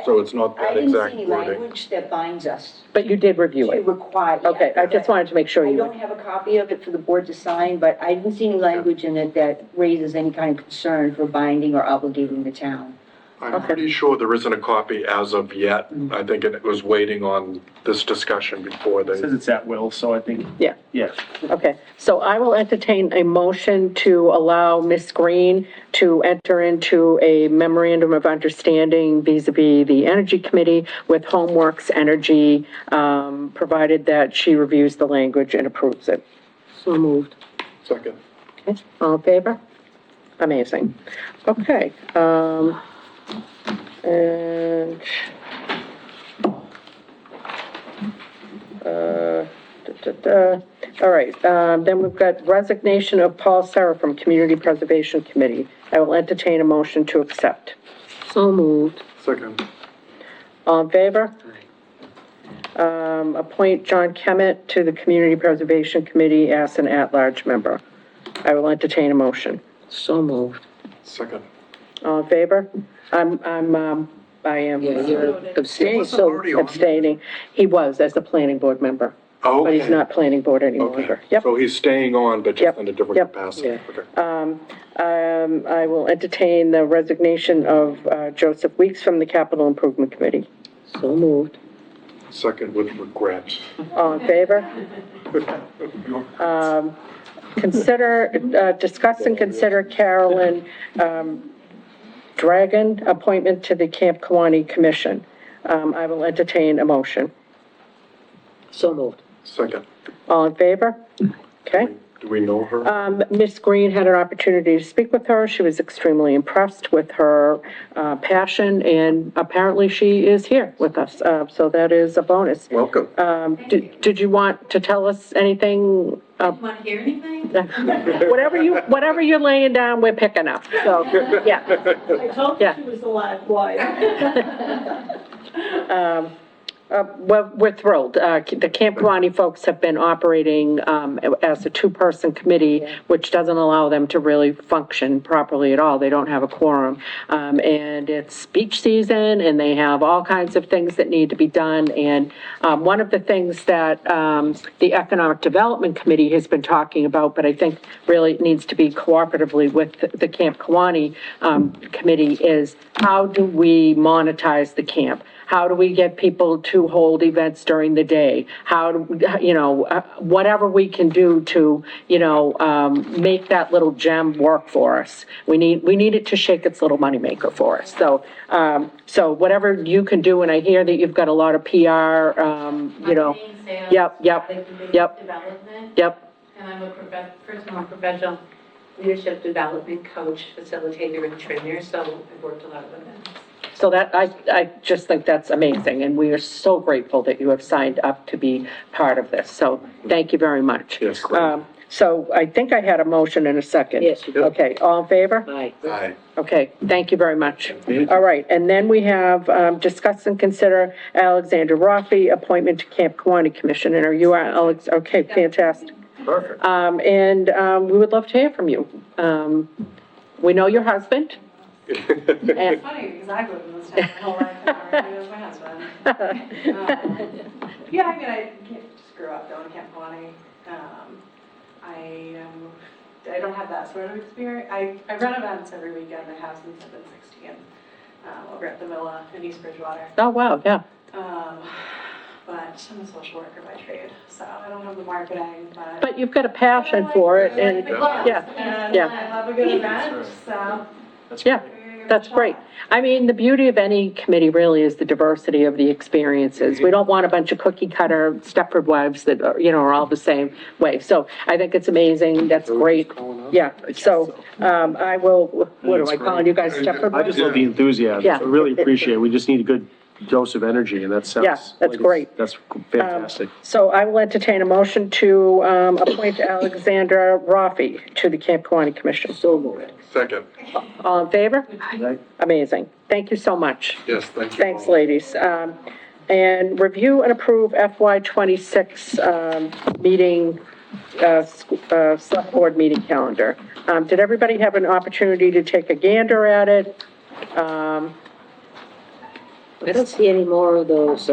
So it's not I that didn't exact see any wording. language that binds us But you did review to it? require. yeah, Okay, I just wanted to make sure I you don't would. have a copy of it for the board to sign, but I didn't see any language in it that raises any kind of concern for binding or obligating the town. I'm pretty sure there isn't a copy as of yet. I think it was waiting on this discussion before It they. says it's at will, so I think, Yeah. yeah. Okay, so I will entertain a motion to allow Ms. Green to enter into a memorandum of understanding vis-à-vis the Energy Committee with Homeworks Energy, provided that she reviews the language and approves it. So moved. Second. Okay, all in favor? Amazing. Okay, and, all right, then we've got resignation of Paul Sarah from Community Preservation Committee. I will entertain a motion to accept. So moved. Second. All in favor? Appoint John Kemet to the Community Preservation Committee as an at-large member. I will entertain a motion. So moved. Second. All in favor? I am Yeah, you're abstaining, Wasn't so already on. abstaining. He was as a planning board member, Oh, but he's okay. not planning board any Okay. longer. Yep. So he's staying on, but Yep. just in a different Yep. capacity. Yeah. Okay. I will entertain the resignation of Joseph Weeks from the Capital Improvement Committee. So moved. Second with regret. All in favor? Discuss and consider Carolyn, Dragon appointment to the Camp Kawani Commission. I will entertain a motion. So moved. Second. All in favor? Okay. Do we know her? Ms. Green had an opportunity to speak with her. She was extremely impressed with her passion, and apparently she is here with us. So that is a bonus. Welcome. Did you want to tell us anything? Want to hear anything? Whatever you're laying down, we're picking up. So, yeah. I told Yeah. she was a lot of quiet. Well, we're thrilled. The Camp Kawani folks have been operating as a two-person committee, which doesn't allow them to really function properly at all. They don't have a quorum. And it's beach season, and they have all kinds of things that need to be done. And one of the things that the Economic Development Committee has been talking about, but I think really needs to be cooperatively with the Camp Kawani Committee, is how do we monetize the camp? How do we get people to hold events during the day? How do, whatever we can do to, make that little gem work for us. We need it to shake its little moneymaker for us. So whatever you can do, and I hear that you've got a lot of PR, Marketing, sales, Yep. development. Yep. And I'm a professional leadership development coach, facilitator, and trainer, so I've worked a lot of events. So that, I just think that's amazing, and we are so grateful that you have signed up to be part of this. So thank you very much. Yes, great. So I think I had a motion in a second. Yes, you did. Okay, all in favor? Aye. Aye. Okay, thank you very much. you. All right, and then we have, discuss and consider Alexander Roffe, appointment to Camp Kawani Commission. And are you, Alex? Okay, fantastic. Perfect. And we would love to hear from you. We know your husband. It's funny, because I've lived in this town my whole life, and I already knows my husband. Yeah, I mean, I just grew up going to Camp Kawani. I don't have that sort of experience. I run events every weekend, I have since I've been 16. over at the Villa in East Bridgewater. Oh, wow, yeah. But I'm a social worker by trade, so I don't have the marketing, but. But you've got a passion for it, and, yeah, And yeah. I love a good event, so. Yeah, that's great. I mean, the beauty of any committee really is the diversity of the experiences. We don't want a bunch of cookie cutter Stepford wives that are, are all the same way. So I think it's amazing, that's great. Yeah, so, I will, what am I calling you guys, Stepford I wives? just love the enthusiasm. Yeah. I really appreciate it. We just need a good dose of energy, and that sounds. Yeah, that's like it's- great. That's fantastic. So I will entertain a motion to, appoint Alexandra Rafi to the Camp Kawani Commission. So moved. Second. All in favor? Right? Amazing. Thank you so much. Yes, thank you. Thanks, ladies. And review and approve FY '26, meeting, select board meeting calendar. Did everybody have an opportunity to take a gander at it? I don't see any more of those,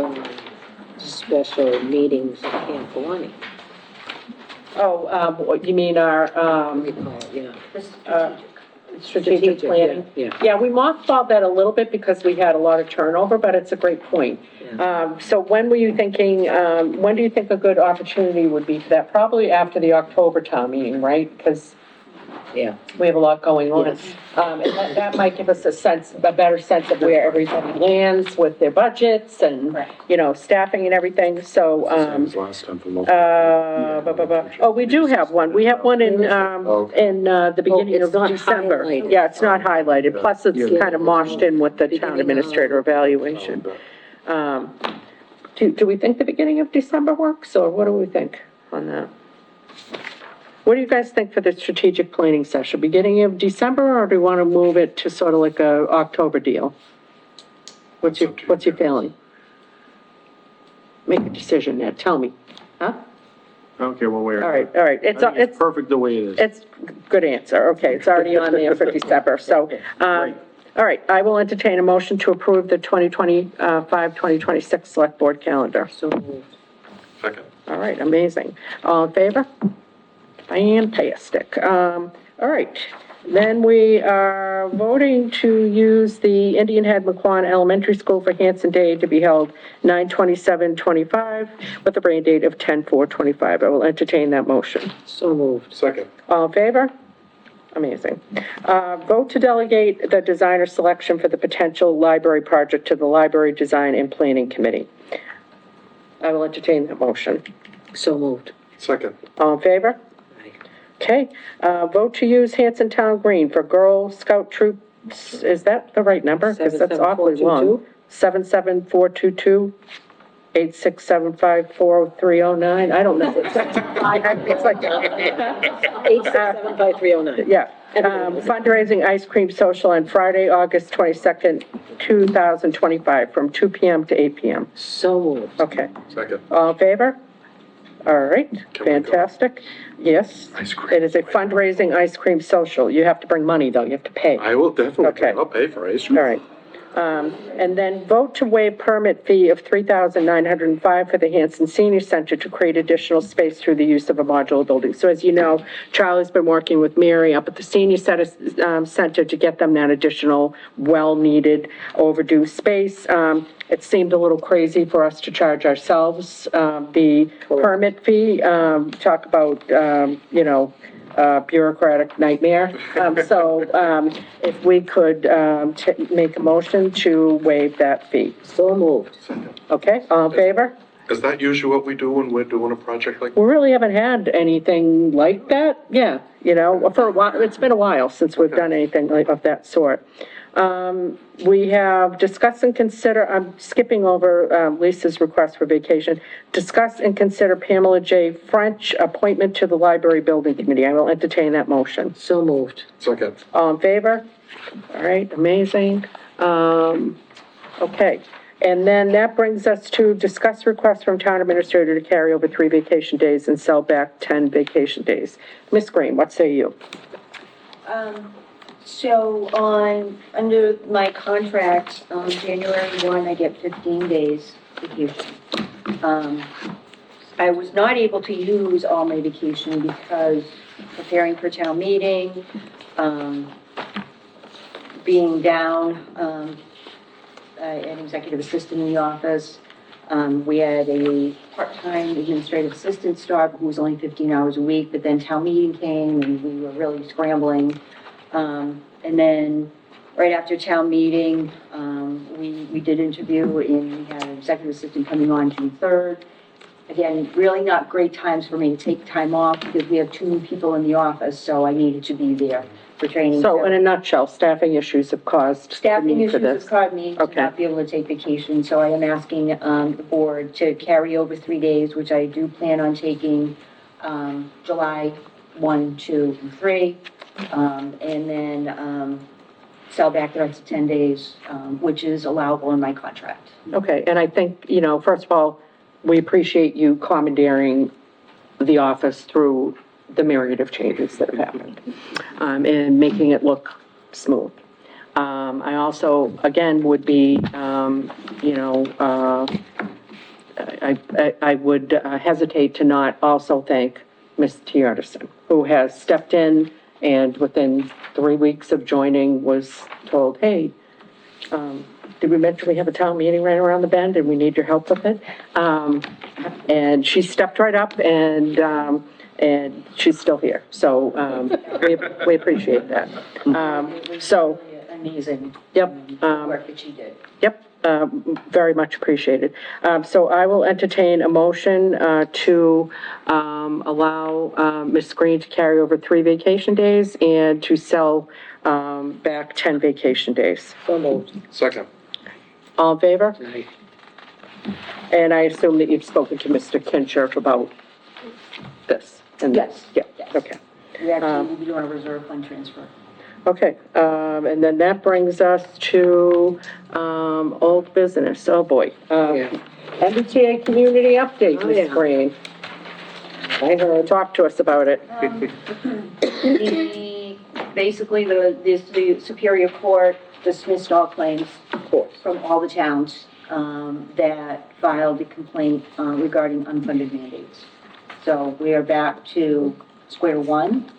special meetings at Camp Kawani. What you mean our, What do you call it, yeah. strategic planning? Yeah. Yeah, we mothballed that a little bit because we had a lot of turnover, but it's a great point. So when were you thinking, when do you think a good opportunity would be for that? Probably after the October town meeting, right? Because Yeah. we have a lot going on. Yes. And that might give us a better sense of where everybody lands with their budgets and, staffing and everything, so, Same as last time for most. Oh, we do have one. We have one in, the beginning it's of not December. highlighted. Yeah, it's not highlighted, plus it's kind of moshed in with the town administrator evaluation. Do we think the beginning of December works, or what do we think on that? What do you guys think for the strategic planning session? Beginning of December, or do you want to move it to sort of like a October deal? What's your feeling? Make a decision, Ned, tell me, huh? I don't care one way or All another. right, I think it's perfect the way it is. it's good answer, okay, it's already on there for December, so, all right, I will entertain a motion to approve the 2025-2026 Select Board calendar. So moved. Second. All right, amazing. All in favor? Fantastic. All right, then we are voting to use the Indian Head McQuon Elementary School for Hanson Day to be held 9/27/25 with a rain date of 10/4/25. I will entertain that motion. So moved. Second. All in favor? Amazing. Vote to delegate the designer selection for the potential library project to the Library Design and Planning Committee. I will entertain that motion. So moved. Second. All in favor? Okay, vote to use Hanson Town Green for Girl Scout Troops, is that the right number? Because that's awfully long. 77422, 86754039, I don't know. It's like, 8675309. yeah. Fundraising ice cream social on Friday, August 22nd, 2025, from 2 PM to 8 PM. So moved. Okay, Second. all in favor? All right, Can we go? fantastic. Yes. Ice cream. It is a fundraising ice cream social. You have to bring money, though. You have to pay. I will definitely, Okay. I'll pay for ice cream. All right. And then vote to waive permit fee of $3,905 for the Hanson Senior Center to create additional space through the use of a modular building. So as you know, Charlie's been working with Mary up at the Senior Center to get them that additional well-needed overdue space. It seemed a little crazy for us to charge ourselves the permit fee. Talk about, bureaucratic nightmare. If we could make a motion to waive that fee. So moved. Second. Okay, all in favor? Is that usually what we do when we're doing a project like? We really haven't had anything like that, yeah, for a while, it's been a while since we've done anything like of that sort. We have discuss and consider, I'm skipping over Lisa's request for vacation. Discuss and consider Pamela J. French appointment to the Library Building Committee. I will entertain that motion. So moved. Second. All in favor? All right, amazing. Okay, and then that brings us to discuss request from town administrator to carry over 3 vacation days and sell back 10 vacation days. Ms. Green, what say you? So under my contract, January 1, I get 15 days vacation. I was not able to use all my vacation because preparing for town meeting, being down, an executive assistant in the office. We had a part-time administrative assistant start who was only 15 hours a week, but then town meeting came and we were really scrambling. And then right after town meeting, we did interview and we had an executive assistant coming on June 3rd. Again, really not great times for me to take time off because we have 2 new people in the office, so I needed to be there for training. So in a nutshell, staffing issues have caused the Staffing need for issues this. have caused me to Okay. not be able to take vacation, so I am asking, the board to carry over 3 days, which I do plan on taking, July 1, 2, and 3. And then, sell back the rest of 10 days, which is allowable in my contract. Okay, and I think, you know, first of all, we appreciate you commandeering the office through the myriad of changes that have happened, and making it look smooth. I also, again, would be, you know, I would hesitate to not also thank Ms. Tierderson, who has stepped in and within 3 weeks of joining was told, hey, did we mention we have a town meeting right around the bend and we need your help with it? And she stepped right up and she's still here. So, we appreciate that. So, Amazing. Yep. Work that she did. Yep, very much appreciated. So I will entertain a motion to allow Ms. Green to carry over 3 vacation days and to sell back 10 vacation days. So moved. Second. All in favor? And I assume that you've spoken to Mr. Kincher about this? And Yes. Yeah, Yes. okay. We actually will be doing a reserve fund transfer. Okay, and then that brings us to, old business, oh boy. MBTA community update, Oh, Ms. yeah. Green. I heard, talk to us about it. Basically, the Superior Court dismissed all claims from all the towns, that filed a complaint, regarding unfunded mandates. So we are back to square one.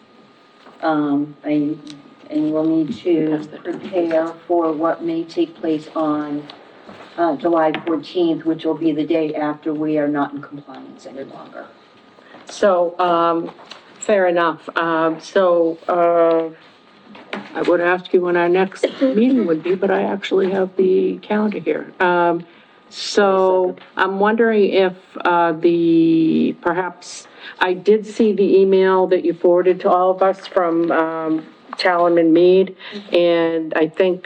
And we'll need to prepare for what may take place on, July 14th, which will be the day after we are not in compliance any longer. So, fair enough. I would ask you when our next meeting would be, but I actually have the calendar here. So I'm wondering if, perhaps, I did see the email that you forwarded to all of us from, Talaman Mead, and I think,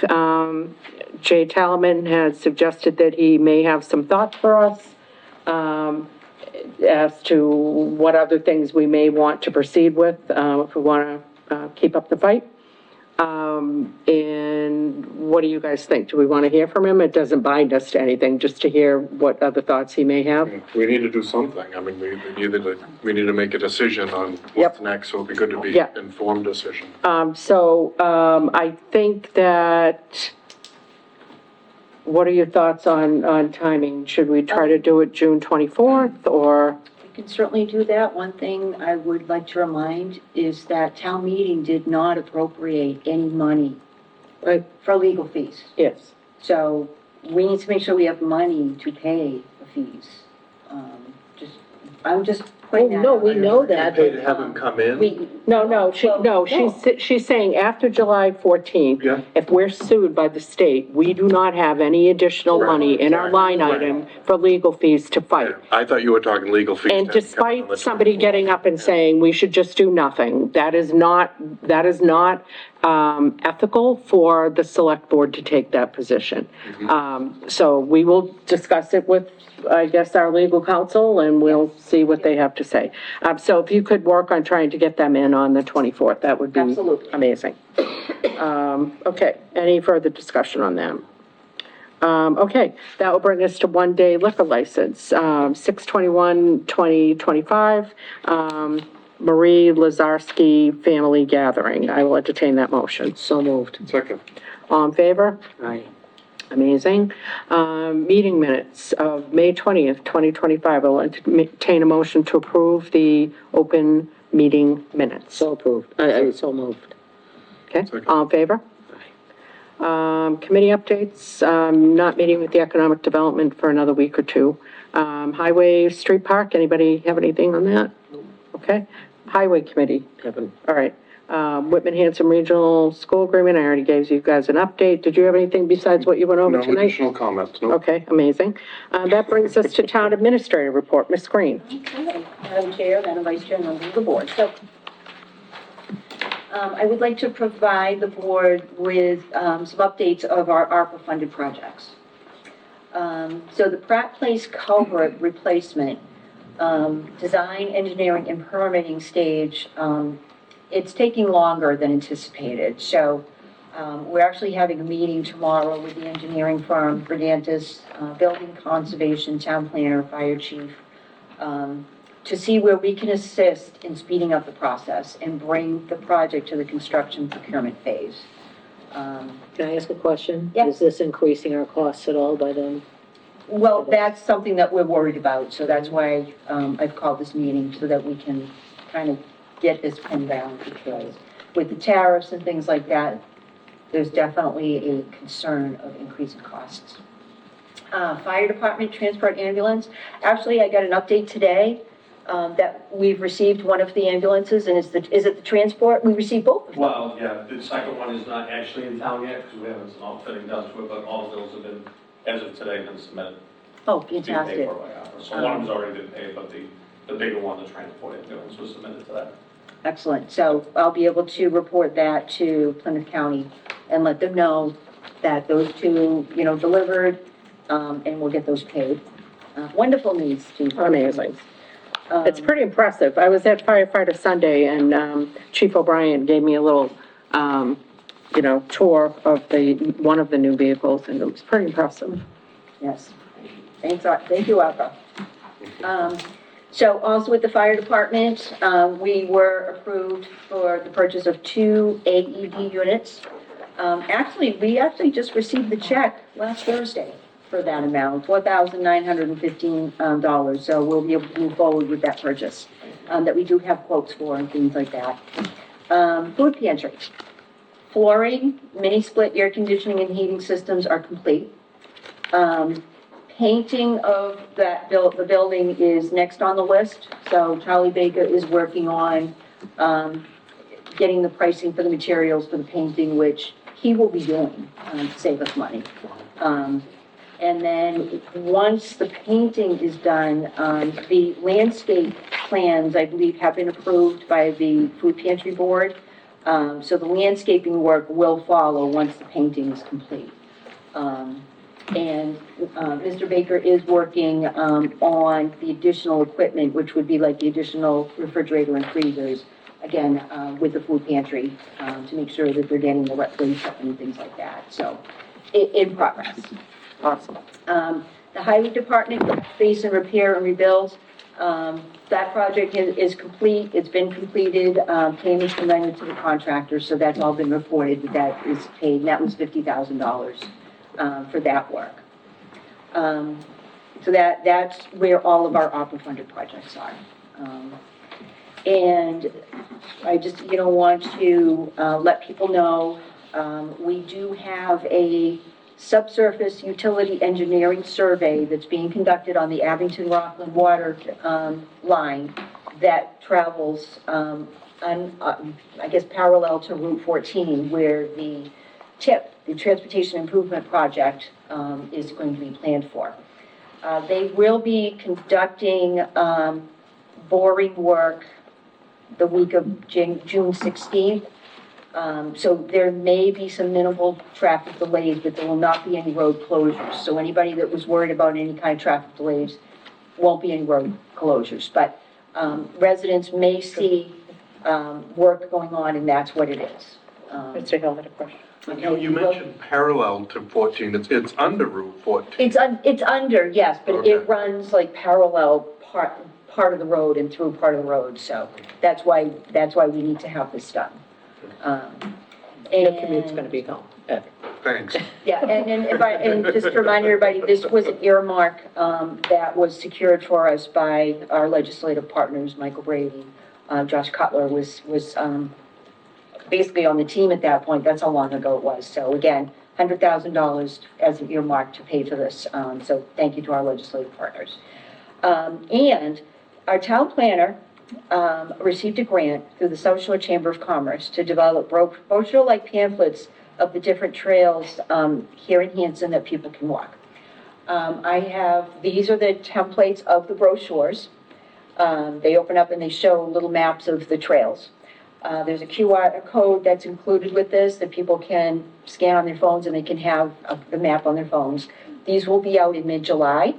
Jay Talaman has suggested that he may have some thoughts for us, as to what other things we may want to proceed with, if we want to, keep up the fight. And what do you guys think? Do we want to hear from him? It doesn't bind us to anything, just to hear what other thoughts he may have. We need to do something. I mean, we need to make a decision on what's next, so it'd be good to be Yeah. informed decision. I think that, what are your thoughts on timing? Should we try to do it June 24th, or? We can certainly do that. One thing I would like to remind is that town meeting did not appropriate any money Right. for legal fees. Yes. So we need to make sure we have money to pay the fees. I'm just putting that. no, out we there. know that. Pay to have him come in? She's saying after July 14th. Yeah. If we're sued by the state, we do not have any additional Right. money in our line Right. item for legal fees to fight. I thought you were talking legal fees. And to come on despite the somebody 24th. getting up and saying we should just do nothing, that is not ethical for the select board to take that position. So we will discuss it with, I guess, our legal counsel, and we'll see what they have to say. So if you could work on trying to get them in on the 24th, that would be Absolutely. amazing. Okay, any further discussion on that? Okay, that will bring us to one-day liquor license, 6/21/2025, Marie Lazarski Family Gathering. I will entertain that motion. So moved. Second. All in favor? Aye. Amazing. Meeting minutes of May 20th, 2025. I will entertain a motion to approve the open meeting minutes. So approved. So moved. Okay, Second. all in favor? Committee updates, not meeting with the Economic Development for another week or two. Highway, Street Park, anybody have anything on that? Okay. Highway Committee. Kevin. All right. Whitman Hanson Regional School Agreement, I already gave you guys an update. Did you have anything besides what you went over No tonight? additional comments, no. Okay, amazing. That brings us to Town Administrator Report. Ms. Green. Okay, Madam Chair, Madam Vice Chair, members of the board. So, I would like to provide the board with some updates of our ARPA-funded projects. So the Pratt Place culvert replacement, design, engineering, and permitting stage, it's taking longer than anticipated. So we're actually having a meeting tomorrow with the engineering firm, Verdantis, Building Conservation, Town Planner, Fire Chief, to see where we can assist in speeding up the process and bring the project to the construction procurement phase. Can I ask a question? Yeah. Is this increasing our costs at all by then? Well, that's something that we're worried about, so that's why I've called this meeting, so that we can kind of get this pinned down, because with the tariffs and things like that, there's definitely a concern of increasing costs. Fire department, transport ambulance, actually, I got an update today that we've received one of the ambulances, and is it the transport? We received both of them. Well, yeah, the second one is not actually in town yet, because we haven't some outfitting done to it, but all of those have been, as of today, been submitted. Oh, To be paid fantastic. for by ARPA. So one of them's already been paid, but the bigger one, the transport ambulance, was submitted today. Excellent. So I'll be able to report that to Plymouth County and let them know that those two, delivered, and we'll get those paid. Wonderful news, Chief. Amazing. It's pretty impressive. I was at Firefighter Sunday, and Chief O'Brien gave me a little, tour of one of the new vehicles, and it was pretty impressive. Yes. Thank you, Arpa. So also with the fire department, we were approved for the purchase of 2 AED units. We actually just received the check last Thursday for that amount, $4,915. So we'll be able to move forward with that purchase, that we do have quotes for and things like that. Food pantry. Flooring, mini split air conditioning and heating systems are complete. Painting of the building is next on the list. So Charlie Baker is working on, getting the pricing for the materials for the painting, which he will be doing, to save us money. And then, once the painting is done, the landscape plans, I believe, have been approved by the food pantry board. So the landscaping work will follow once the painting is complete. Mr. Baker is working, on the additional equipment, which would be like the additional refrigerator and freezers, again, with the food pantry, to make sure that they're getting the right weight and things like that. So, in progress. Awesome. The highway department, basin repair and rebuild, that project is complete, it's been completed, payments been rendered to the contractor, so that's all been reported, that is paid, and that was $50,000, for that work. So that's where all of our ARPA funded projects are. And I just, want to, let people know, we do have a subsurface utility engineering survey that's being conducted on the Abington-Rockland water line that travels, parallel to Route 14, where the TIP, the Transportation Improvement Project, is going to be planned for. They will be conducting boring work the week of June 16th. So there may be some minimal traffic delays, but there will not be any road closures. So anybody that was worried about any kind of traffic delays, won't be any road closures. But residents may see work going on, and that's what it is. Mr. Hill had a question. You mentioned parallel to 14, it's under Route 14. It's under, yes, but Okay. it runs like parallel part of the road and through part of the road. So that's why we need to have this done. Your commute's gonna be home. Thanks. Yeah, and just to remind everybody, this was an earmark that was secured for us by our legislative partners, Michael Brady. Josh Cutler was basically on the team at that point. That's how long ago it was. So again, $100,000 as an earmark to pay for this. So thank you to our legislative partners. And our town planner received a grant through the South Shore Chamber of Commerce to develop brochure-like pamphlets of the different trails here in Hanson that people can walk. These are the templates of the brochures. They open up and they show little maps of the trails. There's a QR code that's included with this that people can scan on their phones and they can have the map on their phones. These will be out in mid-July.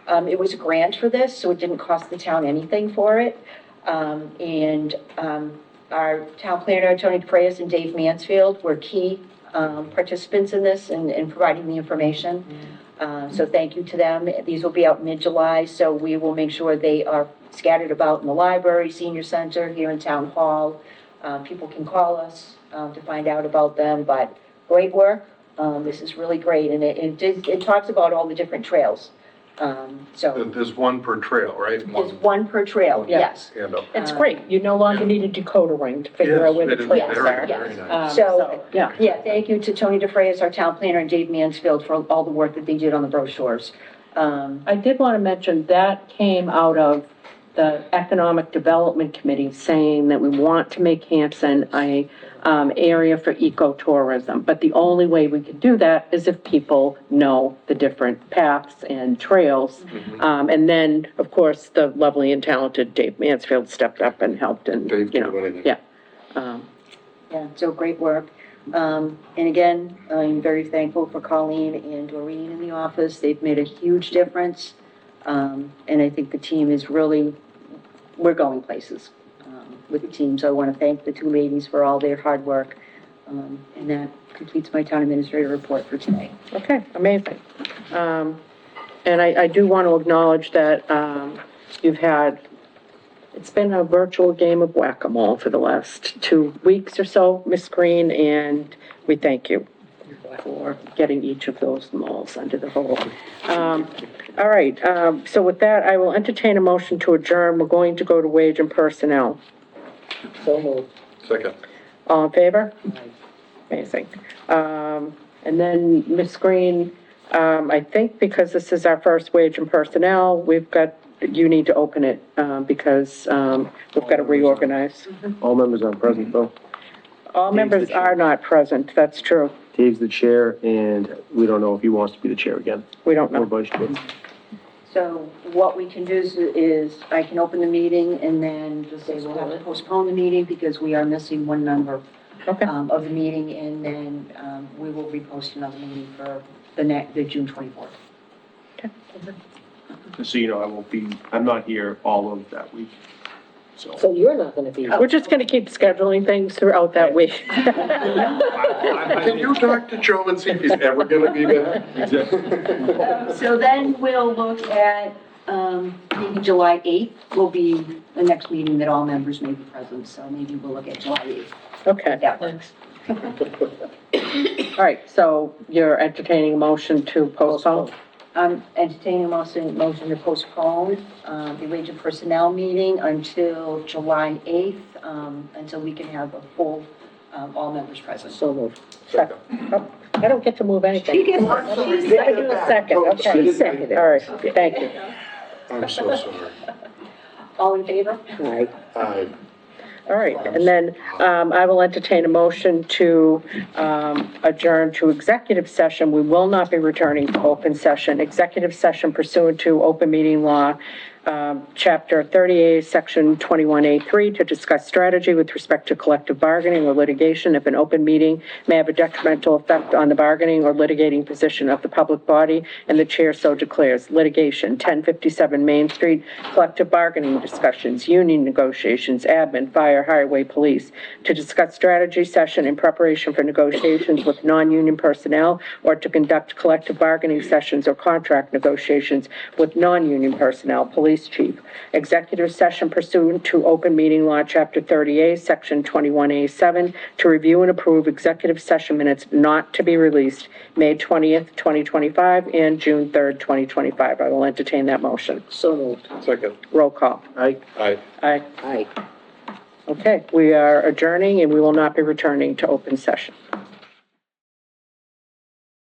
It was a grant for this, so it didn't cost the town anything for it. Our town planner, Tony DeFreitas and Dave Mansfield, were key participants in this and providing the information. So thank you to them. These will be out mid-July, so we will make sure they are scattered about in the library, senior center, here in town hall. People can call us to find out about them, but great work. This is really great, and it talks about all the different trails. So There's one per trail, right? there's one per trail, yes. Hand up. It's great. You no longer need a decoder ring to figure out where the Yes, it is trails very, are. very nice. So, Yeah. thank you to Tony DeFreitas, our town planner, and Dave Mansfield for all the work that they did on the brochures. I did want to mention that came out of the Economic Development Committee saying that we want to make Hanson a area for ecotourism. But the only way we could do that is if people know the different paths and trails. And then, of course, the lovely and talented Dave Mansfield stepped up and helped and, Dave you can do know, anything. yeah. Yeah, so great work. And again, I'm very thankful for Colleen and Doreen in the office. They've made a huge difference. And I think the team is really, we're going places with the team. So I want to thank the two ladies for all their hard work. And that completes my town administrator report for today. Okay, amazing. And I do want to acknowledge that you've had, it's been a virtual game of whack-a-mole for the last 2 weeks or so, Miss Green, and we thank you for getting each of those moles under the hole. All right, so with that, I will entertain a motion to adjourn. We're going to go to wage and personnel. So moved. Second. All in favor? Amazing. And then, Ms. Green, I think because this is our first wage and personnel, you need to open it, because, we've got to reorganize. All members aren't present, though. All members are not present, that's true. Dave's the chair, and we don't know if he wants to be the chair again. We don't Or know. vice chair. So what we can do is I can open the meeting and then just say we'll have to postpone the meeting because we are missing one member Okay. of the meeting, and then we will repost another meeting for the June 24th. Just so you know, I'm not here all of that week, so. So you're not gonna be. We're just gonna keep scheduling things throughout that week. Can you talk to Joe and see if he's ever gonna be there? So then we'll look at, maybe July 8th will be the next meeting that all members may be present, so maybe we'll look at July 8th. Okay. That works. All right, so you're entertaining a motion to postpone? I'm entertaining a motion to postpone, the wage and personnel meeting until July 8th, until we can have a full, all members present. So moved. Second. Oh, I don't get to move anything. She gets- I do a second, okay. She seconded. All right, thank you. I'm so sorry. All in favor? Aye. Aye. All right, and then I will entertain a motion to adjourn to executive session. We will not be returning to open session. Executive session pursuant to open meeting law, Chapter 38, Section 21A3, to discuss strategy with respect to collective bargaining or litigation if an open meeting may have a detrimental effect on the bargaining or litigating position of the public body, and the chair so declares. Litigation, 1057 Main Street, collective bargaining discussions, union negotiations, admin, fire, highway, police, to discuss strategy session in preparation for negotiations with non-union personnel or to conduct collective bargaining sessions or contract negotiations with non-union personnel, police chief. Executive session pursuant to open meeting law, Chapter 38, Section 21A7, to review and approve executive session minutes not to be released May 20th, 2025, and June 3rd, 2025. I will entertain that motion. So moved. Second. Roll call. Aye. Aye. Aye. Aye. Okay, we are adjourning and we will not be returning to open session.